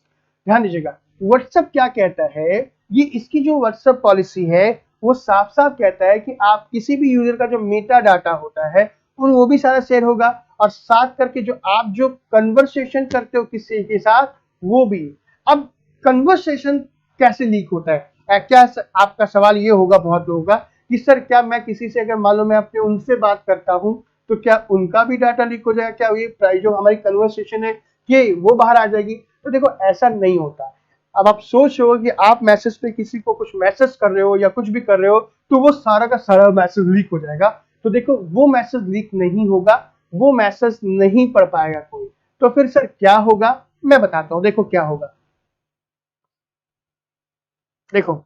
ध्यान दीजिएगा WhatsApp क्या कहता है, ये इसकी जो व्हाट्सएप पॉलिसी है वो साफ साफ कहता है कि आप किसी भी यूजर का जो मेटा डाटा होता है वो भी सारा शेयर होगा, और साथ करके जो आप जो कन्वर्सेशन करते हो किसी के साथ वो भी। अब कन्वर्सेशन कैसे लीक होता है, क्या आपका सवाल ये होगा बहुत लोगों का कि सर क्या मैं किसी से अगर मान लो मैं अपने उनसे बात करता हूं तो क्या उनका भी डाटा लीक हो जाएगा, क्या ये जो हमारी कन्वर्सेशन है कि वो बाहर आ जाएगी? तो देखो ऐसा नहीं होता। अब आप सोच रहे हो कि आप मैसेज पे किसी को कुछ मैसेज कर रहे हो या कुछ भी कर रहे हो तो वो सारा का सारा मैसेज लीक हो जाएगा, तो देखो वो मैसेज लीक नहीं होगा, वो मैसेज नहीं पढ़ पाएगा कोई। तो फिर सर क्या होगा, मैं बताता हूं, देखो क्या होगा। देखो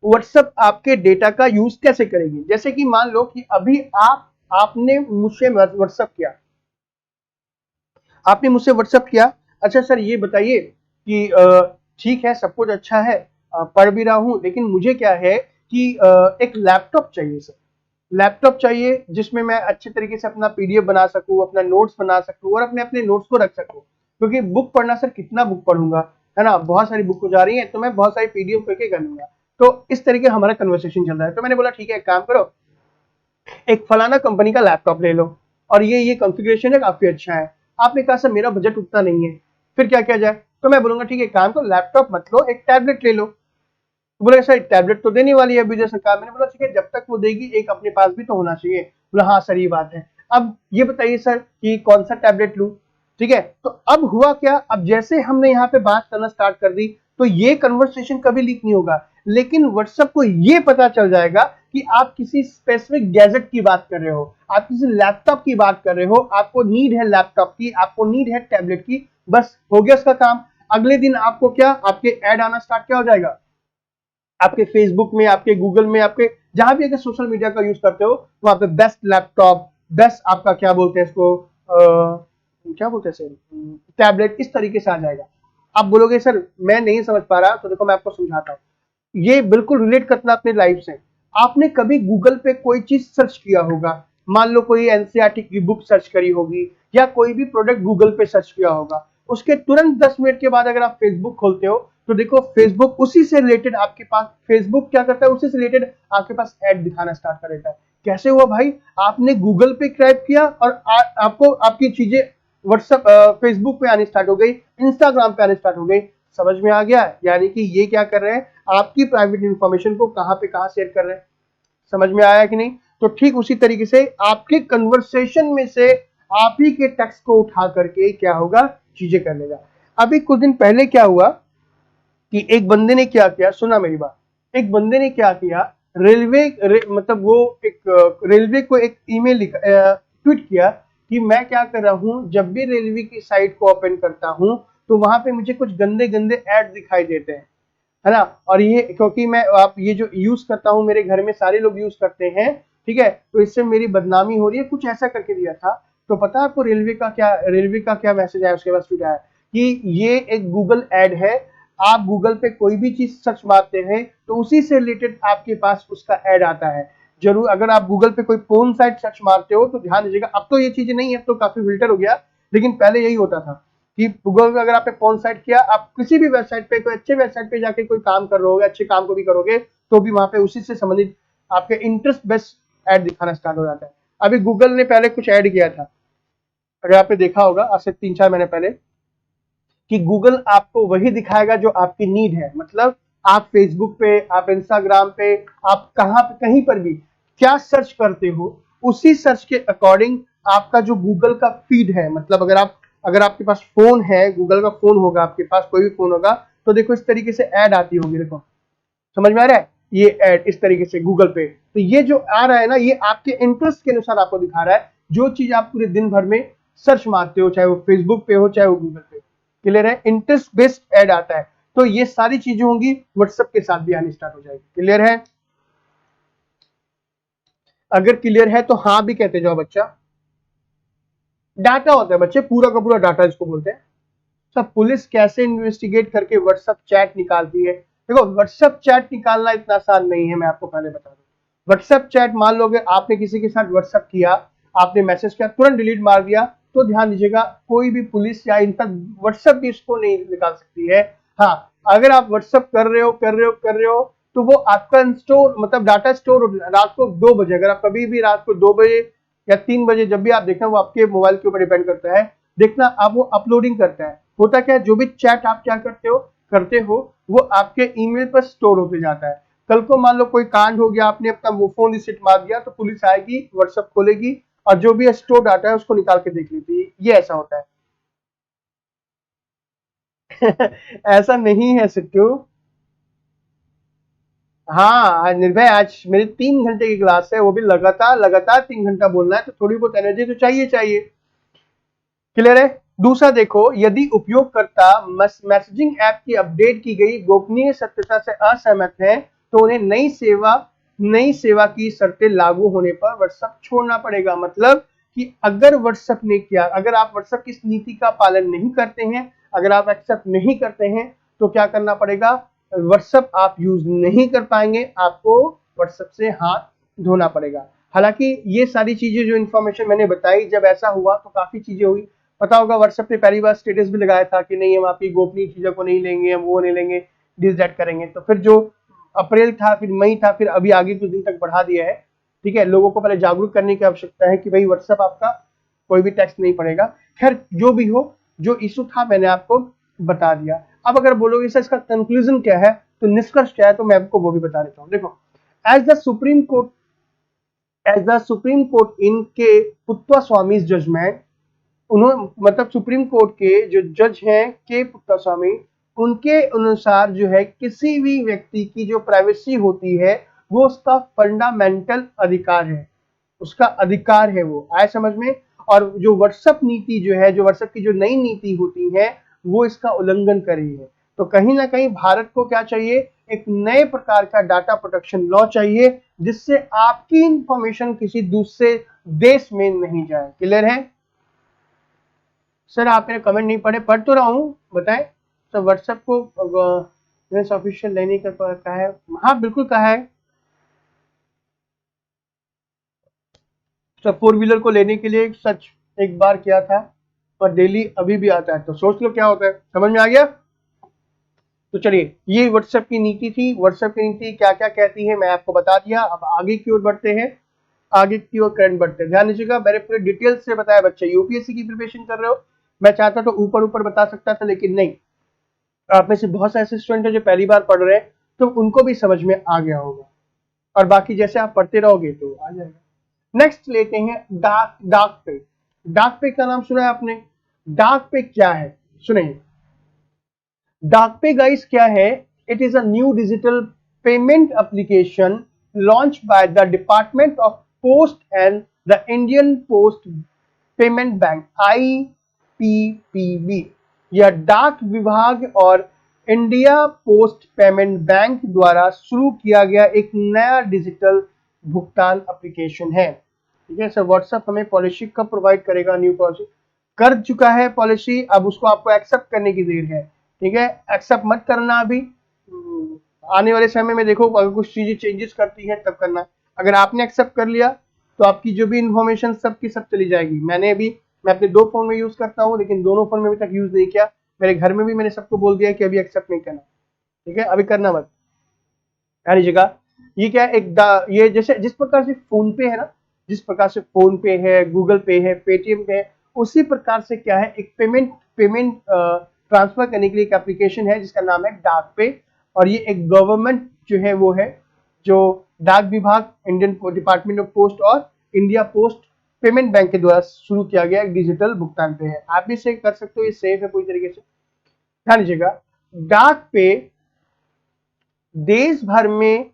व्हाट्सएप आपके डेटा का यूज कैसे करेगी, जैसे कि मान लो कि अभी आपने मुझसे व्हाट्सएप किया, आपने मुझसे व्हाट्सएप किया। अच्छा सर ये बताइए कि ठीक है सब कुछ अच्छा है, पढ़ भी रहा हूं, लेकिन मुझे क्या है कि एक लैपटॉप चाहिए सर, लैपटॉप चाहिए जिसमें मैं अच्छे तरीके से अपना पीडीएफ बना सकूं, अपना नोट्स बना सकूं और अपने नोट्स को रख सकूं। क्योंकि बुक पढ़ना सर कितना बुक पढ़ूंगा, है ना, बहुत सारी बुक हो जा रही है, तो मैं बहुत सारी पीडीएफ करके कर लूंगा। तो इस तरीके हमारा कन्वर्सेशन चल रहा है। तो मैंने बोला ठीक है एक काम करो, एक फलाना कंपनी का लैपटॉप ले लो और ये कॉन्फ़िगरेशन है, काफी अच्छा है। आपने कहा सर मेरा बजट उतना नहीं है, फिर क्या किया जाए? तो मैं बोलूंगा ठीक है, काम करो, लैपटॉप मत लो, एक टैबलेट ले लो। तो बोले सर टैबलेट तो देने वाली है अभी जो सरकार। मैंने बोला ठीक है, जब तक वो देगी एक अपने पास भी तो होना चाहिए। बोला हाँ सर ये बात है। अब ये बताइए सर कि कौन सा टैबलेट लूं? ठीक है, तो अब हुआ क्या, अब जैसे हमने यहाँ पे बात करना स्टार्ट कर दी तो ये कन्वर्सेशन कभी लीक नहीं होगा, लेकिन व्हाट्सएप को ये पता चल जाएगा कि आप किसी स्पेसिफिक गैजेट की बात कर रहे हो, आप किसी लैपटॉप की बात कर रहे हो, आपको नीड है लैपटॉप की, आपको नीड है टैबलेट की, बस हो गया उसका काम। अगले दिन आपको क्या, आपके ऐड आना स्टार्ट क्या हो जाएगा, आपके फेसबुक में, आपके गूगल में, आपके जहां भी अगर सोशल मीडिया का यूज करते हो वहां पे बेस्ट लैपटॉप, बेस्ट आपका क्या बोलते हैं इसको, क्या बोलते हैं सर, टैबलेट, इस तरीके से आ जाएगा। आप बोलोगे सर मैं नहीं समझ पा रहा, तो देखो मैं आपको समझाता हूँ, ये बिल्कुल रिलेट करना अपने लाइफ से। आपने कभी गूगल पे कोई चीज सर्च किया होगा, मान लो कोई एनसीईआरटी की बुक सर्च करी होगी या कोई भी प्रोडक्ट गूगल पे सर्च किया होगा, उसके तुरंत 10 मिनट के बाद अगर आप फेसबुक खोलते हो तो देखो फेसबुक उसी से रिलेटेड आपके पास, फेसबुक क्या करता है, उसी से रिलेटेड आपके पास ऐड दिखाना स्टार्ट कर देता है। कैसे हुआ भाई, आपने गूगल पे क्रैक किया और आपको आपकी चीजें व्हाट्सएप, फेसबुक पे आनी स्टार्ट हो गई, इंस्टाग्राम पे आनी स्टार्ट हो गई। समझ में आ गया? यानी कि ये क्या कर रहे हैं, आपकी प्राइवेट इंफॉर्मेशन को कहां पे कहां शेयर कर रहे हैं। समझ में आया कि नहीं? तो ठीक उसी तरीके से आपके कन्वर्सेशन में से आप ही के टेक्स्ट को उठा करके क्या होगा, चीजें कर लेगा। अभी कुछ दिन पहले क्या हुआ कि एक बंदे ने क्या किया, सुना मेरी बात, एक बंदे ने क्या किया, मतलब वो एक रेलवे को एक ईमेल ट्वीट किया कि मैं क्या कर रहा हूं, जब भी रेलवे की साइट को ओपन करता हूं तो वहां पे मुझे कुछ गंदे गंदे ऐड दिखाई देते हैं, है ना। और ये क्योंकि मैं आप ये जो यूज करता हूँ, मेरे घर में सारे लोग यूज करते हैं, ठीक है, तो इससे मेरी बदनामी हो रही है, कुछ ऐसा करके दिया था। तो पता है आपको रेलवे का क्या मैसेज आया उसके बाद ट्वीट आया कि ये एक गूगल ऐड है, आप गूगल पे कोई भी चीज सर्च मारते हैं तो उसी से रिलेटेड आपके पास उसका ऐड आता है। जरूर अगर आप गूगल पे कोई पोर्न साइट सर्च मारते हो तो ध्यान दीजिएगा, अब तो ये चीजें नहीं है, अब तो काफी फिल्टर हो गया, लेकिन पहले यही होता था कि गूगल में अगर आपने पोर्न साइट किया, आप किसी भी वेबसाइट पे, कोई अच्छे वेबसाइट पे जाके कोई काम कर रहे हो, अच्छे काम को भी करोगे तो भी वहां पे उसी से संबंधित आपके इंटरेस्ट बेस्ड ऐड दिखाना स्टार्ट हो जाता है। अभी गूगल ने पहले कुछ ऐड किया था, अगर आपने देखा होगा आज से 3-4 महीने पहले, कि गूगल आपको वही दिखाएगा जो आपकी नीड है। मतलब आप फेसबुक पे, आप इंस्टाग्राम पे, आप कहां पे, कहीं पर भी क्या सर्च करते हो, उसी सर्च के अकॉर्डिंग आपका जो गूगल का फीड है, मतलब अगर आपके पास फोन है, गूगल का फोन होगा आपके पास, कोई भी फोन होगा, तो देखो इस तरीके से ऐड आती होगी, देखो समझ में आ रहा है, ये ऐड इस तरीके से गूगल पे। तो ये जो आ रहा है ना, ये आपके इंटरेस्ट के अनुसार आपको दिखा रहा है, जो चीज आप पूरे दिन भर में सर्च मारते हो, चाहे वो फेसबुक पे हो चाहे वो गूगल पे। क्लियर है? इंटरेस्ट बेस्ड ऐड आता है, तो ये सारी चीजें होंगी व्हाट्सएप के साथ भी आनी स्टार्ट हो जाएगी। क्लियर है? अगर क्लियर है तो हाँ भी कहते जाओ बच्चा। डाटा होता है बच्चे, पूरा का पूरा डाटा इसको बोलते हैं। सब पुलिस कैसे इन्वेस्टिगेट करके व्हाट्सएप चैट निकालती है, देखो व्हाट्सएप चैट निकालना इतना आसान नहीं है, मैं आपको पहले बता दूं। व्हाट्सएप चैट, मान लो कि आपने किसी के साथ व्हाट्सएप किया, आपने मैसेज किया, तुरंत डिलीट मार दिया, तो ध्यान दीजिएगा कोई भी पुलिस या इन तक व्हाट्सएप भी इसको नहीं निकाल सकती है। हाँ, अगर आप व्हाट्सएप कर रहे हो तो वो आपका स्टोर, मतलब डाटा स्टोर रात को 2 बजे, अगर आप कभी भी रात को 2 बजे या 3 बजे जब भी आप देखना, वो आपके मोबाइल के ऊपर डिपेंड करता है, देखना आप वो अपलोडिंग करता है। होता क्या है, जो भी चैट आप क्या करते हो वो आपके ईमेल पर स्टोर होते जाता है। कल को मान लो कोई कांड हो गया, आपने अपना वो फोन रिसेट मार दिया, तो पुलिस आएगी, व्हाट्सएप खोलेगी और जो भी स्टोर डाटा है उसको निकाल के देख लेती है। ये ऐसा होता है। ऐसा नहीं है सिट्टू। हाँ निर्भय, आज मेरी 3 घंटे की क्लास है, वो भी लगातार लगातार 3 घंटा बोलना है, तो थोड़ी बहुत एनर्जी तो चाहिए चाहिए। क्लियर है? दूसरा देखो, यदि उपयोगकर्ता मैसेजिंग ऐप की अपडेट की गई गोपनीय सत्यता से असहमत है तो उन्हें नई सेवा की शर्तें लागू होने पर व्हाट्सएप छोड़ना पड़ेगा। मतलब कि अगर अगर आप व्हाट्सएप की इस नीति का पालन नहीं करते हैं, अगर आप एक्सेप्ट नहीं करते हैं, तो क्या करना पड़ेगा, व्हाट्सएप आप यूज नहीं कर पाएंगे, आपको व्हाट्सएप से हाथ धोना पड़ेगा। हालांकि ये सारी चीजें जो इन्फॉर्मेशन मैंने बताई, जब ऐसा हुआ तो काफी चीजें हुई। पता होगा व्हाट्सएप ने पहली बार स्टेटस भी लगाया था कि नहीं हम आपकी गोपनीय चीजों को नहीं लेंगे, हम वो नहीं लेंगे, डिस दैट करेंगे। तो फिर जो अप्रैल था, फिर मई था, फिर अभी आगे कुछ दिन तक बढ़ा दिया है। ठीक है, लोगों को पहले जागरूक करने की आवश्यकता है कि भाई व्हाट्सएप आपका कोई भी टैक्स नहीं पड़ेगा। खैर जो भी हो, जो इशू था मैंने आपको बता दिया। अब अगर बोलोगे सर इसका कंक्लूजन क्या है, तो निष्कर्ष क्या है, तो मैं आपको वो भी बता देता हूँ। देखो, एज द सुप्रीम कोर्ट इनके पुत्वा स्वामी जजमेंट, उन्होंने मतलब सुप्रीम कोर्ट के जो जज हैं के पुत्ता स्वामी, उनके अनुसार जो है किसी भी व्यक्ति की जो प्राइवेसी होती है वो उसका फंडामेंटल अधिकार है, उसका अधिकार है वो, आए समझ में। और जो व्हाट्सएप नीति जो है, जो व्हाट्सएप की जो नई नीति होती है वो इसका उल्लंघन कर रही है। तो कहीं ना कहीं भारत को क्या चाहिए, एक नए प्रकार का डाटा प्रोटेक्शन लॉ चाहिए जिससे आपकी इंफॉर्मेशन किसी दूसरे देश में नहीं जाए। क्लियर है सर? आप मेरे कमेंट नहीं पढ़े, पढ़ तो रहा हूँ, बताएं। तो व्हाट्सएप को ऑफिशियल लेने का कहा है, हाँ बिल्कुल कहा है। तो फोर व्हीलर को लेने के लिए सच एक बार किया था और डेली अभी भी आता है, तो सोच लो क्या होता है। समझ में आ गया? तो चलिए, ये व्हाट्सएप की नीति थी। व्हाट्सएप की नीति क्या क्या कहती है मैं आपको बता दिया। अब आगे की ओर बढ़ते हैं, आगे की ओर करंट बढ़ते हैं। ध्यान दीजिएगा, मैंने पूरे डिटेल से बताया। बच्चे यूपीएससी की प्रिपरेशन कर रहे हो, मैं चाहता तो ऊपर ऊपर बता सकता था, लेकिन नहीं, आप में से बहुत सारे ऐसे स्टूडेंट हैं जो पहली बार पढ़ रहे हैं, तो उनको भी समझ में आ गया होगा, और बाकी जैसे आप पढ़ते रहोगे तो आ जाएगा। नेक्स्ट लेते हैं डाक पे। डाक पे का नाम सुना है आपने? डाक पे क्या है सुनिए। डाक पे गाइस क्या है? It is a new digital payment application launch by the department of post and the Indian post payment bank, IPPB। यह डाक विभाग और इंडिया पोस्ट पेमेंट बैंक द्वारा शुरू किया गया एक नया डिजिटल भुगतान एप्लीकेशन है। ठीक है सर, व्हाट्सएप हमें पॉलिसी कब प्रोवाइड करेगा? न्यू पॉलिसी कर चुका है पॉलिसी, अब उसको आपको एक्सेप्ट करने की देर है। ठीक है, एक्सेप्ट मत करना अभी, आने वाले समय में देखो अगर कुछ चीजें चेंजेस करती है तब करना। अगर आपने एक्सेप्ट कर लिया तो आपकी जो भी इंफॉर्मेशन सब की सब चली जाएगी। मैं अपने 2 फोन में यूज करता हूँ, लेकिन दोनों फोन में अभी तक यूज नहीं किया। मेरे घर में भी मैंने सबको बोल दिया कि अभी एक्सेप्ट नहीं करना। ठीक है, अभी करना मत। यानी जगह ये क्या है, ये जैसे जिस प्रकार से फोन पे है ना, जिस प्रकार से फोन पे है, गूगल पे है, पेटीएम पे है, उसी प्रकार से क्या है, एक पेमेंट ट्रांसफर करने के लिए एक एप्लीकेशन है जिसका नाम है डाक पे। और ये एक गवर्नमेंट जो है वो है, जो डाक विभाग, इंडियन डिपार्टमेंट ऑफ पोस्ट और इंडिया पोस्ट पेमेंट बैंक के द्वारा शुरू किया गया एक डिजिटल भुगतान पे है। आप भी इसे कर सकते हो, ये सेफ है पूरी तरीके से। ध्यान दीजिएगा, डाक पे देश भर में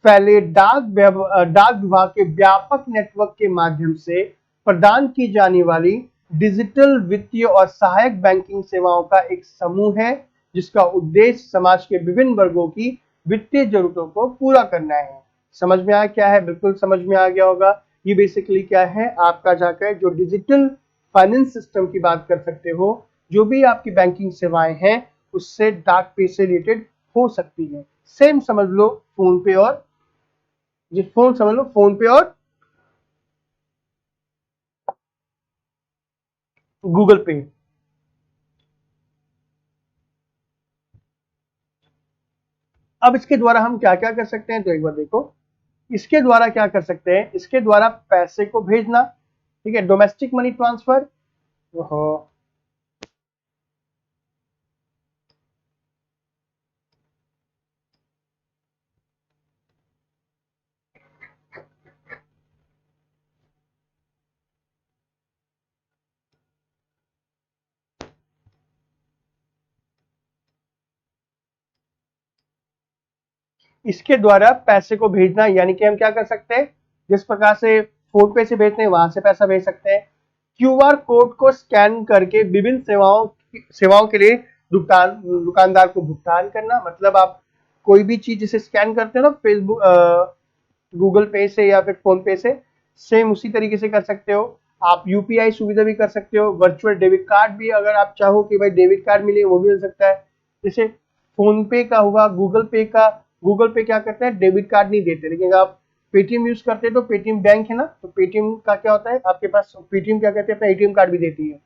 फैले डाक विभाग के व्यापक नेटवर्क के माध्यम से प्रदान की जाने वाली डिजिटल वित्तीय और सहायक बैंकिंग सेवाओं का एक समूह है, जिसका उद्देश्य समाज के विभिन्न वर्गों की वित्तीय जरूरतों को पूरा करना है। समझ में आया क्या है? बिल्कुल समझ में आ गया होगा। ये बेसिकली क्या है, आपका जाकर जो डिजिटल फाइनेंस सिस्टम की बात कर सकते हो, जो भी आपकी बैंकिंग सेवाएं हैं उससे डाक पे से रिलेटेड हो सकती है। सेम समझ लो फोन पे और समझ लो फोन पे और गूगल पे। अब इसके द्वारा हम क्या क्या कर सकते हैं, तो एक बार देखो, इसके द्वारा क्या कर सकते हैं, इसके द्वारा पैसे को भेजना। ठीक है, डोमेस्टिक मनी ट्रांसफर। इसके द्वारा पैसे को भेजना, यानी कि हम क्या कर सकते हैं, जिस प्रकार से फोन पे से भेजते हैं वहां से पैसा भेज सकते हैं। क्यूआर कोड को स्कैन करके विभिन्न सेवाओं के लिए दुकानदार को भुगतान करना। मतलब आप कोई भी चीज जिसे स्कैन करते हो ना, फेसबुक, गूगल पे से या फिर फोन पे से, सेम उसी तरीके से कर सकते हो। आप यूपीआई सुविधा भी कर सकते हो, वर्चुअल डेबिट कार्ड भी, अगर आप चाहो कि भाई डेबिट कार्ड मिले वो भी मिल सकता है। जैसे फोन पे का हुआ, गूगल पे क्या करता है, डेबिट कार्ड नहीं देते, लेकिन अगर आप पेटीएम यूज करते हैं तो पेटीएम बैंक है ना, तो पेटीएम का क्या होता है, आपके पास पेटीएम क्या कहते हैं, अपना एटीएम कार्ड भी देती है।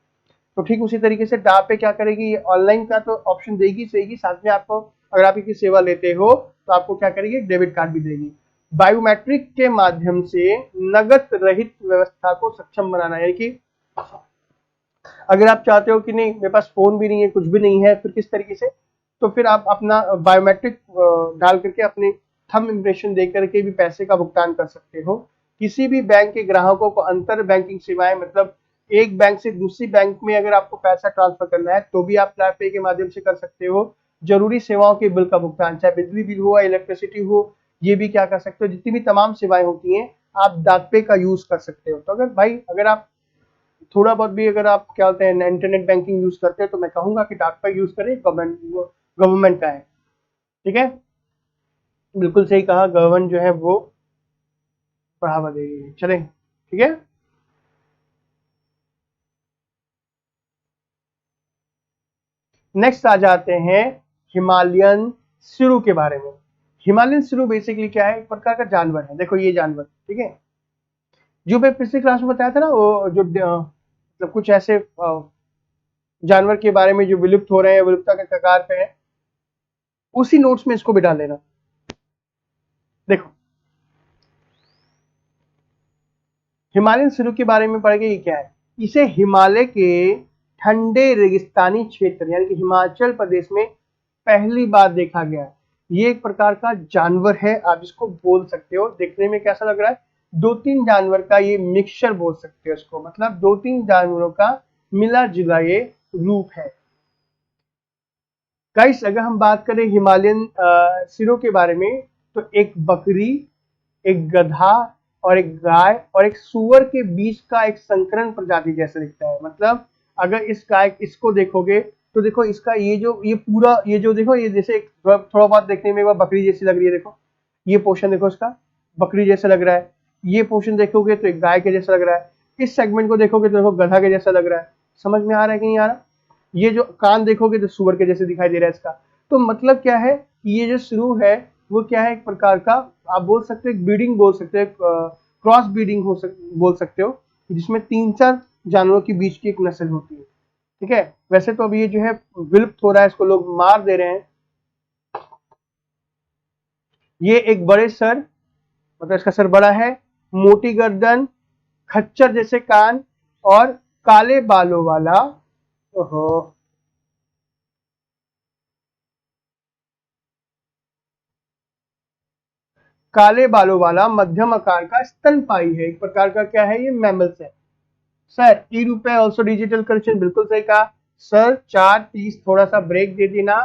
तो ठीक उसी तरीके से डाक पे क्या करेगी, ऑनलाइन का तो ऑप्शन देगी, साथ में आपको अगर आप इसकी सेवा लेते हो तो आपको क्या करेगी, डेबिट कार्ड भी देगी। बायोमेट्रिक के माध्यम से नकद रहित व्यवस्था को सक्षम बनाना, यानी कि अगर आप चाहते हो कि नहीं मेरे पास फोन भी नहीं है, कुछ भी नहीं है, फिर किस तरीके से, तो फिर आप अपना बायोमेट्रिक डाल करके अपने थंब इम्प्रेशन दे करके भी पैसे का भुगतान कर सकते हो। किसी भी बैंक के ग्राहकों को अंतर बैंकिंग सेवाएं, मतलब एक बैंक से दूसरी बैंक में अगर आपको पैसा ट्रांसफर करना है तो भी आप टैप पे के माध्यम से कर सकते हो। जरूरी सेवाओं के बिल का भुगतान, चाहे बिजली बिल हो या इलेक्ट्रिसिटी हो, ये भी क्या कर सकते हो। जितनी भी तमाम सेवाएं होती हैं आप डाक पे का यूज कर सकते हो। तो अगर आप थोड़ा बहुत भी अगर आप क्या बोलते हैं इंटरनेट बैंकिंग यूज करते हैं तो मैं कहूंगा कि डाक पे यूज करें, गवर्नमेंट का है, ठीक है, बिल्कुल सही कहा, गवर्नमेंट जो है वो बढ़ावा दे रही है। चलें, ठीक है। नेक्स्ट आ जाते हैं हिमालयन सिरू के बारे में। हिमालयन सिरू बेसिकली क्या है, एक प्रकार का जानवर है। देखो ये जानवर, ठीक है, जो मैं पिछली क्लास में बताया था ना, वो जो मतलब कुछ ऐसे जानवर के बारे में जो विलुप्त हो रहे हैं, विलुप्तता के कगार पे है, उसी नोट्स में इसको भी डाल लेना। देखो हिमालयन सिरू के बारे में पढ़ेंगे, ये क्या है, इसे हिमालय के ठंडे रेगिस्तानी क्षेत्र यानी कि हिमाचल प्रदेश में पहली बार देखा गया है। ये एक प्रकार का जानवर है, आप इसको बोल सकते हो। देखने में कैसा लग रहा है, दो तीन जानवर का ये मिक्सचर बोल सकते हो इसको, मतलब दो तीन जानवरों का मिला जुला ये रूप है। गाइस अगर हम बात करें हिमालयन सिरों के बारे में, तो एक बकरी, एक गधा और एक गाय और एक सुअर के बीच का एक संकरण प्रजाति जैसा दिखता है। मतलब अगर इस गाय इसको देखोगे तो देखो इसका ये पूरा ये जो देखो ये जैसे थोड़ा बहुत देखने में बकरी जैसी लग रही है। देखो ये पोर्शन देखो इसका बकरी जैसा लग रहा है, ये पोर्शन देखोगे तो एक गाय के जैसा लग रहा है, इस सेगमेंट को देखोगे तो देखो गधा के जैसा लग रहा है। समझ में आ रहा है कि नहीं आ रहा। ये जो कान देखोगे तो सुअर के जैसे दिखाई दे रहा है इसका। तो मतलब क्या है कि ये जो शुरू है वो क्या है, एक प्रकार का आप बोल सकते हो एक ब्रीडिंग बोल सकते हो, क्रॉस ब्रीडिंग बोल सकते हो, जिसमें तीन चार जानवरों के बीच की एक नस्ल होती है। ठीक है, वैसे तो अभी ये जो है विलुप्त हो रहा है, इसको लोग मार दे रहे हैं। ये एक बड़े सर, मतलब इसका सर बड़ा है, मोटी गर्दन, खच्चर जैसे कान और काले बालों वाला, ओहो, काले बालों वाला मध्यम आकार का स्तनपाई है। एक प्रकार का क्या है, ये मैमल्स है। सर ई रुपए ऑल्सो डिजिटल करेक्शन, बिल्कुल सही कहा सर। 4:30 थोड़ा सा ब्रेक दे देना,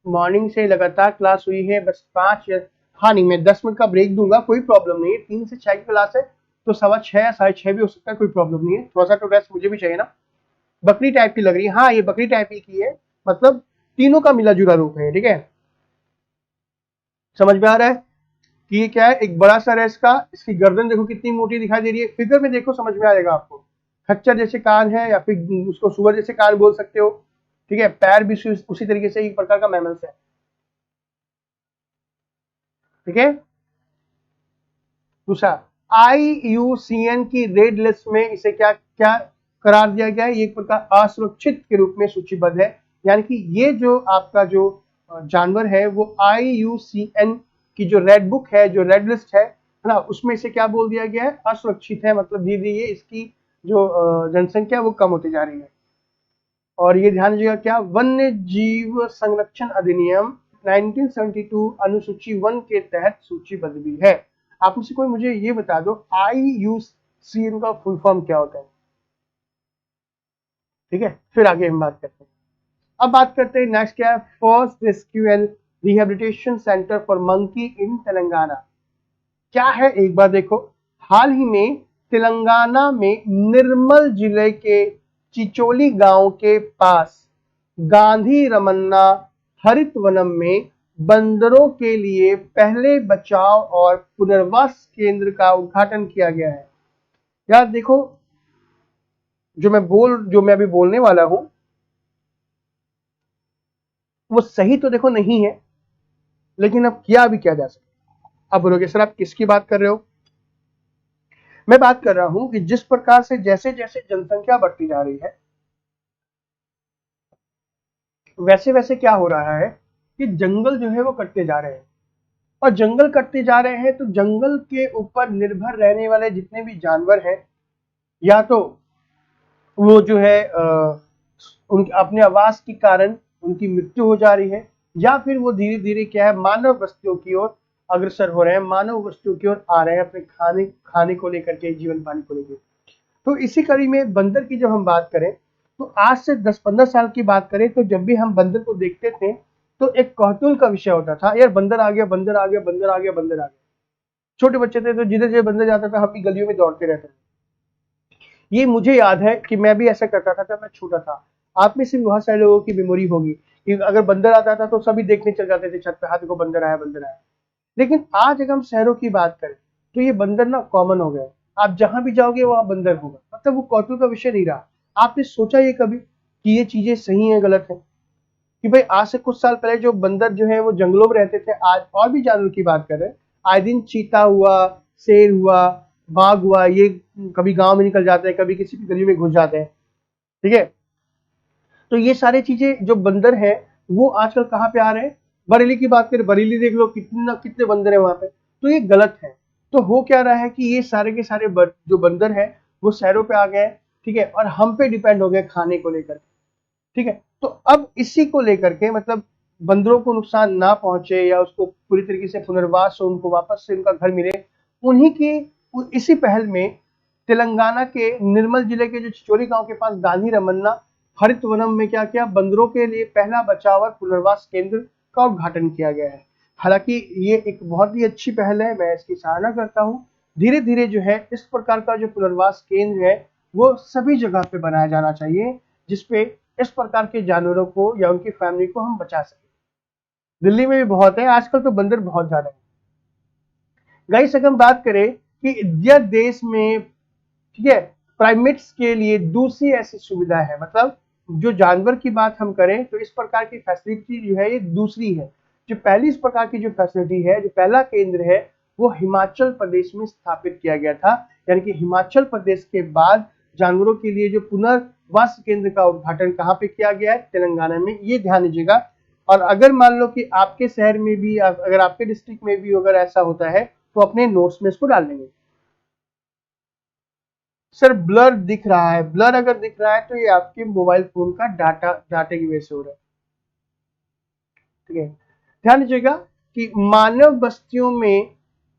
मॉर्निंग से लगातार क्लास हुई है, बस 5 हाँ नहीं मैं 10 मिनट का ब्रेक दूंगा, कोई प्रॉब्लम नहीं है। 3 से 6 की क्लास है तो 6:15 या 6:30 भी हो सकता है, कोई प्रॉब्लम नहीं है। थोड़ा सा तो रेस्ट मुझे भी चाहिए ना। बकरी टाइप की लग रही है, हाँ ये बकरी टाइप की है, मतलब तीनों का मिला जुला रूप है। ठीक है, समझ में आ रहा है कि ये क्या है, एक बड़ा सा है इसका, इसकी गर्दन देखो कितनी मोटी दिखाई दे रही है, फिगर में देखो समझ में आएगा आपको। खच्चर जैसे कान है या फिर उसको सुअर जैसे कान बोल सकते हो। ठीक है, पैर भी उसी तरीके से एक प्रकार का मैमल्स है। ठीक है, दूसरा IUCN की रेड लिस्ट में इसे क्या क्या करार दिया गया है, ये एक प्रकार असुरक्षित के रूप में सूचीबद्ध है। यानी कि ये जो आपका जो जानवर है वो IUCN की जो रेड बुक है, जो रेड लिस्ट है ना, उसमें इसे क्या बोल दिया गया है, असुरक्षित है। मतलब धीरे धीरे इसकी जो जनसंख्या वो कम होती जा रही है। और ये ध्यान दीजिएगा क्या, वन्य जीव संरक्षण अधिनियम 1972 अनुसूची 1 के तहत सूचीबद्ध भी है। आप में से कोई मुझे ये बता दो IUCN का फुल फॉर्म क्या होता है। ठीक है, फिर आगे हम बात करते हैं। अब बात करते हैं नेक्स्ट क्या है, first rescue and rehabilitation centre for monkey इन तेलंगाना। क्या है एक बार देखो, हाल ही में तेलंगाना में निर्मल जिले के चिचोली गांव के पास गांधी रमन्ना हरित वनम में बंदरों के लिए पहले बचाव और पुनर्वास केंद्र का उद्घाटन किया गया है। यार देखो जो मैं अभी बोलने वाला हूं वो सही तो देखो नहीं है, लेकिन अब किया भी क्या जा सकता। अब बोलोगे सर आप किसकी बात कर रहे हो। मैं बात कर रहा हूं कि जिस प्रकार से जैसे जैसे जनसंख्या बढ़ती जा रही है, वैसे वैसे क्या हो रहा है कि जंगल जो है वो कटते जा रहे हैं। और जंगल कटते जा रहे हैं, तो जंगल के ऊपर निर्भर रहने वाले जितने भी जानवर हैं, या तो वो जो है उनके अपने आवास के कारण उनकी मृत्यु हो जा रही है, या फिर वो धीरे धीरे क्या है मानव बस्तियों की ओर अग्रसर हो रहे हैं, मानव बस्तियों की ओर आ रहे हैं अपने खाने खाने को लेकर के, जीवन पानी को लेकर। तो इसी कड़ी में बंदर की जब हम बात करें, तो आज से 10-15 साल की बात करें, तो जब भी हम बंदर को देखते थे तो एक कौतूहल का विषय होता था, यार बंदर आ गया, बंदर आ गया, बंदर आ गया, बंदर आ गया। छोटे बच्चे थे तो जिधर जिधर बंदर जाता था हम भी गलियों में दौड़ते रहते थे। ये मुझे याद है कि मैं भी ऐसा करता था जब मैं छोटा था। आप में से भी बहुत सारे लोगों की मेमोरी होगी कि अगर बंदर आता था तो सभी देखने चल जाते थे छत पे, हाथ को बंदर आया, बंदर आया। लेकिन आज अगर हम शहरों की बात करें तो ये बंदर ना कॉमन हो गया है। आप जहां भी जाओगे वहां बंदर होगा, मतलब वो कौतूहल का विषय नहीं रहा। आपने सोचा ये कभी कि ये चीजें सही है गलत है? कि भाई आज से कुछ साल पहले जो बंदर जो है वो जंगलों में रहते थे, आज और भी जानवर की बात कर रहे हैं, आए दिन चीता हुआ, शेर हुआ, बाघ हुआ, ये कभी गांव में निकल जाते हैं, कभी किसी की गली में घुस जाते हैं। ठीक है, तो ये सारी चीजें जो बंदर है वो आजकल कहाँ पे आ रहे हैं? बरेली की बात करें, बरेली देख लो कितना कितने बंदर है वहां पे। तो ये गलत है। तो हो क्या रहा है कि ये सारे के सारे जो बंदर है वो शहरों पे आ गए हैं, ठीक है, और हम पे डिपेंड हो गए खाने को लेकर। ठीक है, तो अब इसी को लेकर के मतलब बंदरों को नुकसान ना पहुंचे या उसको पूरी तरीके से पुनर्वास हो, उनको वापस से उनका घर मिले, उन्हीं की इसी पहल में तेलंगाना के निर्मल जिले के जो चिचोरी गांव के पास गांधी रमन्ना हरित वनम में क्या किया, बंदरों के लिए पहला बचाव और पुनर्वास केंद्र का उद्घाटन किया गया है। हालांकि ये एक बहुत ही अच्छी पहल है, मैं इसकी सराहना करता हूँ। धीरे धीरे जो है इस प्रकार का जो पुनर्वास केंद्र है वो सभी जगह पे बनाया जाना चाहिए, जिसपे इस प्रकार के जानवरों को या उनकी फैमिली को हम बचा सके। दिल्ली में भी बहुत है आजकल, तो बंदर बहुत ज्यादा है। गाइस अगर हम बात करें कि यह देश में, ठीक है, प्राइमेट्स के लिए दूसरी ऐसी सुविधा है, मतलब जो जानवर की बात हम करें तो इस प्रकार की फैसिलिटी जो है ये दूसरी है। जो पहली इस प्रकार की जो फैसिलिटी है, जो पहला केंद्र है, वो हिमाचल प्रदेश में स्थापित किया गया था। यानी कि हिमाचल प्रदेश के बाद जानवरों के लिए जो पुनर्वास केंद्र का उद्घाटन कहाँ पे किया गया है? तेलंगाना में। ये ध्यान दीजिएगा। और अगर मान लो कि आपके शहर में भी, अगर आपके डिस्ट्रिक्ट में भी अगर ऐसा होता है तो अपने नोट्स में इसको डाल देंगे। सर ब्लर दिख रहा है, ब्लर अगर दिख रहा है तो ये आपके मोबाइल फोन का डाटा की वजह से हो रहा है। ठीक है, ध्यान दीजिएगा कि मानव बस्तियों में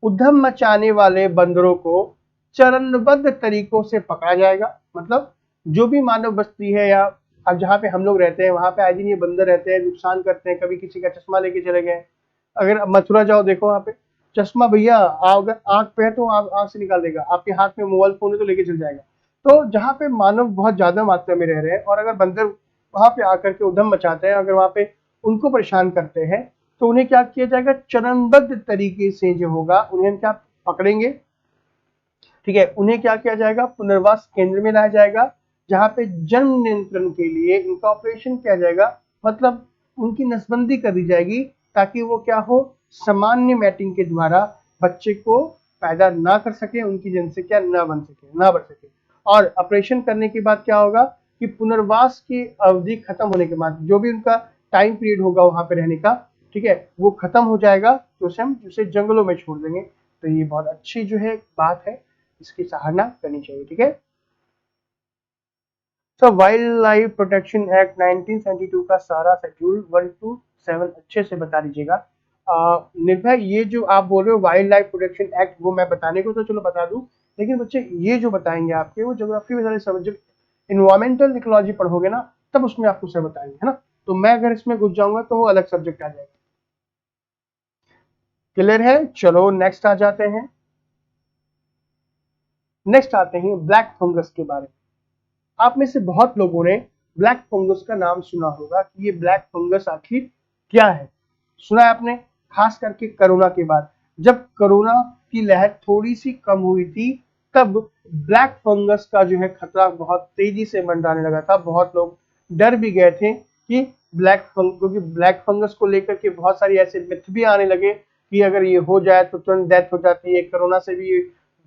उद्यम मचाने वाले बंदरों को चरणबद्ध तरीकों से पकड़ा जाएगा। मतलब जो भी मानव बस्ती है या अब जहाँ पे हम लोग रहते हैं वहां पे आए दिन ये बंदर रहते हैं, नुकसान करते हैं, कभी किसी का चश्मा लेके चले गए। अगर मथुरा जाओ देखो वहां पे चश्मा भैया अगर आंख पे है तो आंख से निकाल देगा, आपके हाथ में मोबाइल फोन है तो लेके चल जाएगा। तो जहाँ पे मानव बहुत ज्यादा मात्रा में रह रहे हैं और अगर बंदर वहां पे आकर के उद्यम मचाते हैं, अगर वहां पे उनको परेशान करते हैं, तो उन्हें क्या किया जाएगा? चरणबद्ध तरीके से जो होगा उन्हें हम क्या पकड़ेंगे, ठीक है, उन्हें क्या किया जाएगा? पुनर्वास केंद्र में लाया जाएगा, जहां पे जन्म नियंत्रण के लिए इनका ऑपरेशन किया जाएगा। मतलब उनकी नसबंदी कर दी जाएगी ताकि वो क्या हो, सामान्य मैटिंग के द्वारा बच्चे को पैदा ना कर सके, उनकी जनसंख्या ना बढ़ सके। और ऑपरेशन करने के बाद क्या होगा कि पुनर्वास की अवधि खत्म होने के बाद जो भी उनका टाइम पीरियड होगा वहां पे रहने का, ठीक है, वो खत्म हो जाएगा, तो उसे हम उसे जंगलों में छोड़ देंगे। तो ये बहुत अच्छी जो है बात है, इसकी सराहना करनी चाहिए। ठीक है, तो वाइल्ड लाइफ प्रोटेक्शन एक्ट 1972 का सारा शेड्यूल 1 to 7 अच्छे से बता दीजिएगा। निर्भय ये जो आप बोल रहे हो वाइल्ड लाइफ प्रोटेक्शन एक्ट, वो मैं बताने को तो चलो बता दूं, लेकिन बच्चे ये जो बताएंगे आपके वो ज्योग्राफी में सारे सब्जेक्ट, इन्वायरमेंटल इकोलॉजी पढ़ोगे ना तब उसमें आपको सर बताएंगे, है ना। तो मैं अगर इसमें घुस जाऊंगा तो वो अलग सब्जेक्ट आ जाएगा। क्लियर है? चलो नेक्स्ट आ जाते हैं। नेक्स्ट आते हैं ब्लैक फंगस के बारे में। आप में से बहुत लोगों ने ब्लैक फंगस का नाम सुना होगा कि ये ब्लैक फंगस आखिर क्या है। सुना है आपने, खास करके कोरोना के बाद, जब कोरोना की लहर थोड़ी सी कम हुई थी तब ब्लैक फंगस का जो है खतरा बहुत तेजी से मंडराने लगा था। बहुत लोग डर भी गए थे कि क्योंकि ब्लैक फंगस को लेकर के बहुत सारी ऐसे मिथ भी आने लगे कि अगर ये हो जाए तो तुरंत डेथ हो जाती है, कोरोना से भी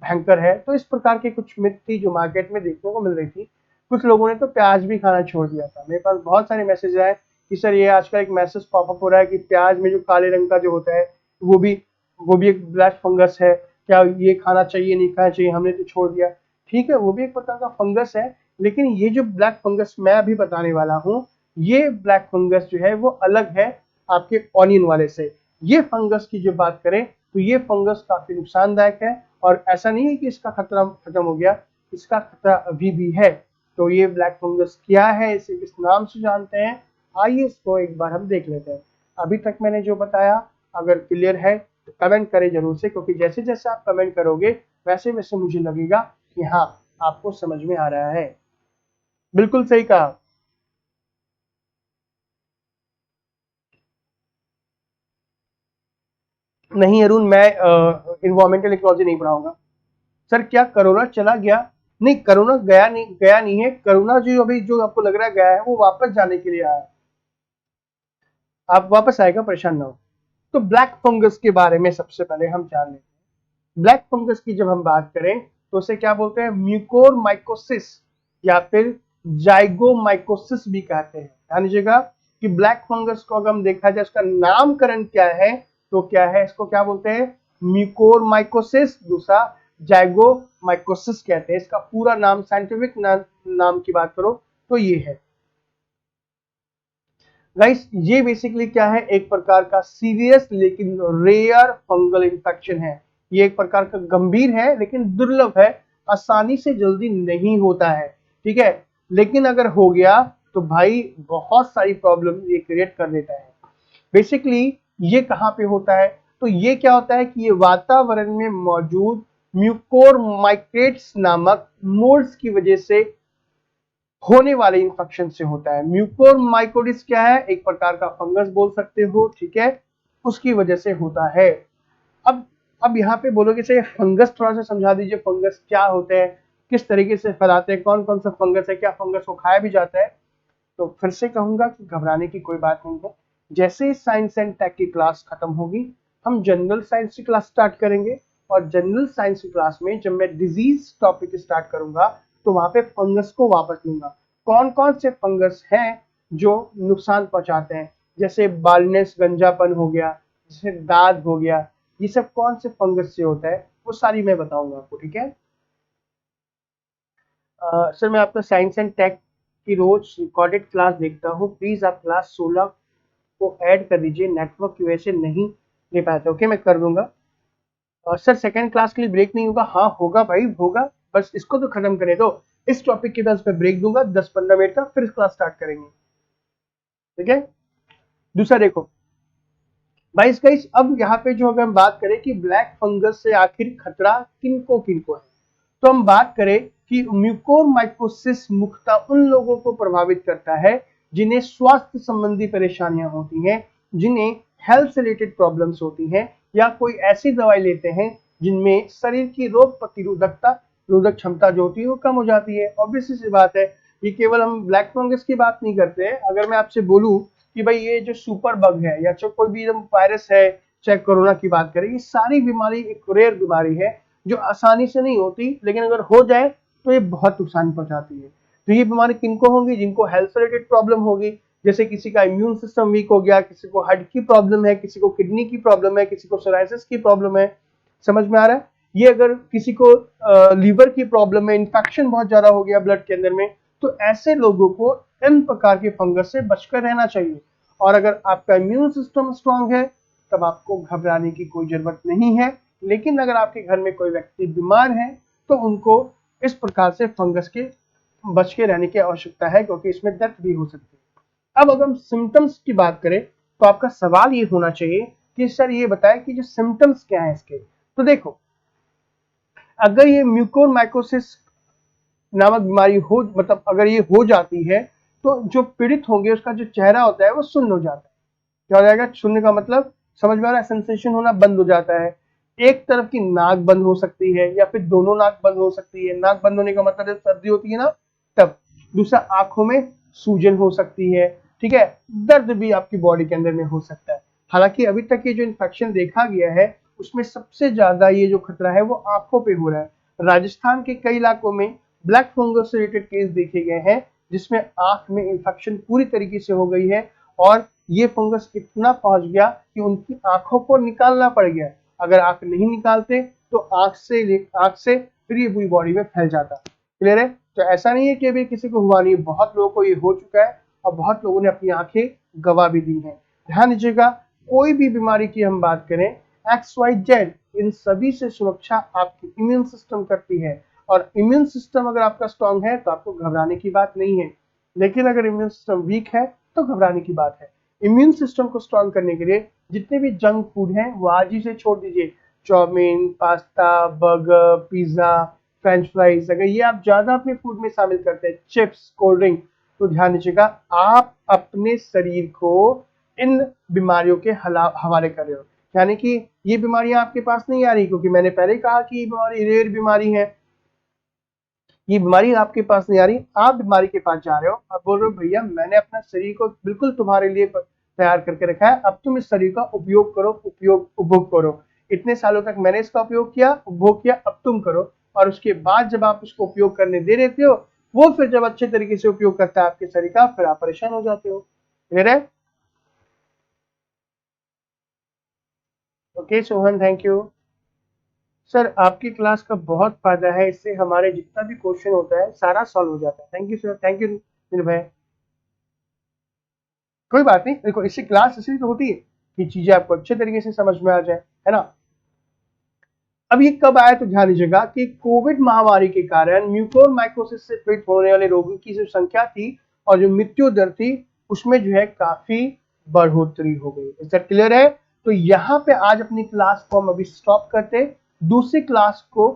भयंकर है। तो इस प्रकार के कुछ मिथ थी जो मार्केट में देखने को मिल रही थी। कुछ लोगों ने तो प्याज भी खाना छोड़ दिया था। मेरे पास बहुत सारे मैसेज आए कि सर ये आजकल एक मैसेज पॉपअप हो रहा है कि प्याज में जो काले रंग का जो होता है वो भी वो भी एक ब्लैक फंगस है। क्या ये खाना चाहिए नहीं खाना चाहिए, हमने तो छोड़ दिया, ठीक है, वो भी एक प्रकार का फंगस है। लेकिन ये जो ब्लैक फंगस मैं अभी बताने वाला हूँ, ये ब्लैक फंगस जो है वो अलग है आपके ऑनियन वाले से। ये फंगस की जो बात करें तो ये फंगस काफी नुकसानदायक है, और ऐसा नहीं है कि इसका खतरा खत्म हो गया, इसका खतरा अभी भी है। तो ये ब्लैक फंगस क्या है, इसे किस नाम से जानते हैं, आइए इसको एक बार हम देख लेते हैं। अभी तक मैंने जो बताया अगर क्लियर है तो कमेंट करें जरूर से, क्योंकि जैसे जैसे आप कमेंट करोगे वैसे वैसे मुझे लगेगा कि हाँ आपको समझ में आ रहा है। बिल्कुल सही कहा। नहीं अरुण, मैं इन्वायरमेंटल इकोलॉजी नहीं पढ़ाऊंगा। सर क्या कोरोना चला गया? नहीं, कोरोना गया नहीं है। कोरोना जो अभी जो आपको लग रहा है गया है, वो वापस जाने के लिए आया है। आप वापस आएगा, परेशान ना हो। तो ब्लैक फंगस के बारे में सबसे पहले हम जान लेते हैं। ब्लैक फंगस की जब हम बात करें तो उसे क्या बोलते हैं, म्यूकोरमाइकोसिस या फिर जाइगोमाइकोसिस भी कहते हैं। ध्यान दीजिएगा कि ब्लैक फंगस को अगर हम देखा जाए उसका नामकरण क्या है, तो क्या है, इसको क्या बोलते हैं, म्यूकोरमाइकोसिस, दूसरा जाइगोमाइकोसिस कहते हैं। इसका पूरा नाम, साइंटिफिक नाम की बात करो तो ये है। गाइस ये बेसिकली क्या है, एक प्रकार का सीरियस लेकिन रेयर फंगल इन्फेक्शन है। ये एक प्रकार का गंभीर है लेकिन दुर्लभ है, आसानी से जल्दी नहीं होता है, ठीक है। लेकिन अगर हो गया तो भाई बहुत सारी प्रॉब्लम ये क्रिएट कर देता है। बेसिकली ये कहाँ पे होता है, तो ये क्या होता है कि ये वातावरण में मौजूद म्यूकोरमाइकोट्स नामक मोल्ड्स की वजह से होने वाले इंफेक्शन से होता है। म्यूकोरमाइकोसिस क्या है, एक प्रकार का फंगस बोल सकते हो, ठीक है, उसकी वजह से होता है। अब अब यहाँ पे बोलोगे सर फंगस थोड़ा सा समझा दीजिए, फंगस क्या होते हैं, किस तरीके से फैलाते हैं, कौन कौन सा फंगस है, क्या फंगस को खाया भी जाता है। तो फिर से कहूंगा कि घबराने की कोई बात नहीं है। जैसे ही साइंस एंड टेक की क्लास खत्म होगी, हम जनरल साइंस की क्लास स्टार्ट करेंगे, और जनरल साइंस की क्लास में जब मैं डिजीज टॉपिक स्टार्ट करूंगा तो वहां पे फंगस को वापस लूंगा। कौन कौन से फंगस हैं जो नुकसान पहुंचाते हैं, जैसे बालनेस, गंजापन हो गया, जैसे दाद हो गया, ये सब कौन से फंगस से होता है वो सारी मैं बताऊंगा आपको, ठीक है। सर मैं आपका साइंस एंड टेक की रोज रिकॉर्डेड क्लास देखता हूँ, प्लीज आप क्लास 16 को ऐड कर दीजिए, नेटवर्क की वजह से नहीं ले पाते। ओके, मैं कर दूंगा। सर सेकंड क्लास के लिए ब्रेक नहीं होगा? हाँ होगा भाई, होगा, बस इसको तो खत्म करें। तो इस टॉपिक के बाद मैं ब्रेक दूंगा 10-15 मिनट का, फिर क्लास स्टार्ट करेंगे, ठीक है। दूसरा देखो गाइस, अब यहाँ पे जो अगर हम बात करें कि ब्लैक फंगस से आखिर खतरा किनको किनको है, तो हम बात करें कि म्यूकोरमाइकोसिस मुख्यतः उन लोगों को प्रभावित करता है जिन्हें स्वास्थ्य संबंधी परेशानियां होती हैं, जिन्हें हेल्थ से रिलेटेड प्रॉब्लम्स होती हैं, या कोई ऐसी दवाई लेते हैं जिनमें शरीर की रोग प्रतिरोधकता, रोधक क्षमता जो होती है वो कम हो जाती है। ऑब्वियस सी बात है, ये केवल हम ब्लैक फंगस की बात नहीं करते हैं। अगर मैं आपसे बोलूं कि भाई ये जो सुपर बग है या जो कोई भी वायरस है, चाहे कोरोना की बात करें, ये सारी बीमारी एक रेयर बीमारी है जो आसानी से नहीं होती, लेकिन अगर हो जाए तो ये बहुत नुकसान पहुंचाती है। तो ये बीमारी किनको होंगी, जिनको हेल्थ रिलेटेड प्रॉब्लम होगी, जैसे किसी का इम्यून सिस्टम वीक हो गया, किसी को हार्ट की प्रॉब्लम है, किसी को किडनी की प्रॉब्लम है, किसी को सोराइसिस की प्रॉब्लम है। समझ में आ रहा है? ये अगर किसी को लीवर की प्रॉब्लम है, इन्फेक्शन बहुत ज्यादा हो गया ब्लड के अंदर में, तो ऐसे लोगों को इन प्रकार के फंगस से बचकर रहना चाहिए। और अगर आपका इम्यून सिस्टम स्ट्रांग है तब आपको घबराने की कोई जरूरत नहीं है। लेकिन अगर आपके घर में कोई व्यक्ति बीमार है तो उनको इस प्रकार से फंगस के बच के रहने की आवश्यकता है, क्योंकि इसमें दर्द भी हो सकती है। अब अगर हम सिम्टम्स की बात करें तो आपका सवाल ये होना चाहिए कि सर ये बताएं कि जो सिम्टम्स क्या है इसके। तो देखो, अगर ये म्यूकोरमाइकोसिस नामक बीमारी हो, मतलब अगर ये हो जाती है, तो जो पीड़ित होंगे उसका जो चेहरा होता है वो सुन्न हो जाता है। क्या हो जाएगा? सुनने का मतलब समझ में आ रहा है? सेंसेशन होना बंद हो जाता है। एक तरफ की नाक बंद हो सकती है या फिर दोनों नाक बंद हो सकती है। नाक बंद होने का मतलब जब सर्दी होती है ना तब। दूसरा, आंखों में सूजन हो सकती है, ठीक है। दर्द भी आपकी बॉडी के अंदर में हो सकता है। हालांकि अभी तक ये जो इन्फेक्शन देखा गया है उसमें सबसे ज्यादा ये जो खतरा है वो आंखों पे हो रहा है। राजस्थान के कई इलाकों में ब्लैक फंगस से रिलेटेड केस देखे गए हैं जिसमें आंख में इन्फेक्शन पूरी तरीके से हो गई है, और ये फंगस इतना पहुंच गया कि उनकी आंखों को निकालना पड़ गया। अगर आंख नहीं निकालते तो आंख से फिर ये पूरी बॉडी में फैल जाता। क्लियर है? तो ऐसा नहीं है कि अभी किसी को हुआ नहीं, बहुत लोगों को ये हो चुका है और बहुत लोगों ने अपनी आंखें गवा भी दी हैं। ध्यान दीजिएगा, कोई भी बीमारी की हम बात करें, XYZ, इन सभी से सुरक्षा आपकी इम्यून सिस्टम करती है। और इम्यून सिस्टम अगर आपका स्ट्रांग है तो आपको घबराने की बात नहीं है, लेकिन अगर इम्यून सिस्टम वीक है तो घबराने की बात है। इम्यून सिस्टम को स्ट्रांग करने के लिए जितने भी जंक फूड हैं वो आज ही से छोड़ दीजिए। Chowmein, pasta, burger, pizza, french fries, अगर ये आप ज्यादा अपने फूड में शामिल करते हैं, चिप्स, कोल्ड ड्रिंक, तो ध्यान दीजिएगा आप अपने शरीर को इन बीमारियों के हवाले कर रहे हो। यानी कि ये बीमारियां आपके पास नहीं आ रही, क्योंकि मैंने पहले ही कहा कि ये बीमारी रेयर बीमारी है, ये बीमारी आपके पास नहीं आ रही, आप बीमारी के पास जा रहे हो। आप बोल रहे हो भैया मैंने अपना शरीर को बिल्कुल तुम्हारे लिए तैयार करके रखा है, अब तुम इस शरीर का उपयोग करो, उपभोग करो। इतने सालों तक मैंने इसका उपयोग किया, उपभोग किया, अब तुम करो। और उसके बाद जब आप उसको उपयोग करने दे देते हो, वो फिर जब अच्छे तरीके से उपयोग करता है आपके शरीर का, फिर आप परेशान हो जाते हो। क्लियर है? Okay Sohan, thank you. Sir आपकी क्लास का बहुत फायदा है, इससे हमारे जितना भी क्वेश्चन होता है सारा सॉल्व हो जाता है। Thank you sir, thank you निर्भय। कोई बात नहीं, देखो इससे क्लास इसलिए तो होती है कि चीजें आपको अच्छे तरीके से समझ में आ जाए, है ना। अब ये कब आया, तो ध्यान दीजिएगा कि कोविड महामारी के कारण म्यूकोर माइकोसिस से पीड़ित होने वाले रोगियों की जो संख्या थी और जो मृत्यु दर थी, उसमें जो है काफी बढ़ोतरी हो गई। इज दैट क्लियर है? तो यहाँ पे आज अपनी क्लास को हम अभी स्टॉप करते, दूसरी क्लास को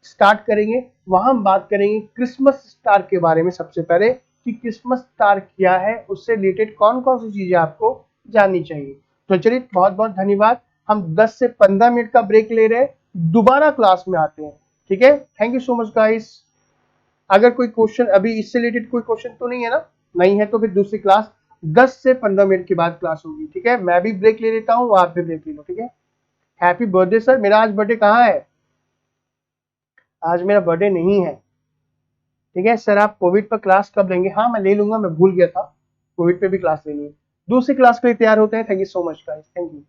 स्टार्ट करेंगे। वहां हम बात करेंगे क्रिसमस स्टार के बारे में, सबसे पहले कि क्रिसमस स्टार क्या है, उससे रिलेटेड कौन कौन सी चीजें आपको जाननी चाहिए। तो चलिए, बहुत बहुत धन्यवाद। हम 10 से 15 मिनट का ब्रेक ले रहे हैं, दोबारा क्लास में आते हैं। ठीक है, thank you so much guys. अगर कोई क्वेश्चन अभी इससे रिलेटेड कोई क्वेश्चन तो नहीं है ना? नहीं है तो फिर दूसरी क्लास 10 से 15 मिनट के बाद क्लास होगी। ठीक है, मैं भी ब्रेक ले लेता हूँ, आप भी ब्रेक ले लो। ठीक है, हैप्पी बर्थडे सर। मेरा आज बर्थडे कहाँ है? आज मेरा बर्थडे नहीं है। ठीक है सर, आप कोविड पर क्लास कब लेंगे? हाँ मैं ले लूंगा, मैं भूल गया था, कोविड पे भी क्लास लेनी है। दूसरी क्लास के लिए तैयार होते हैं। Thank you so much guys, thank you.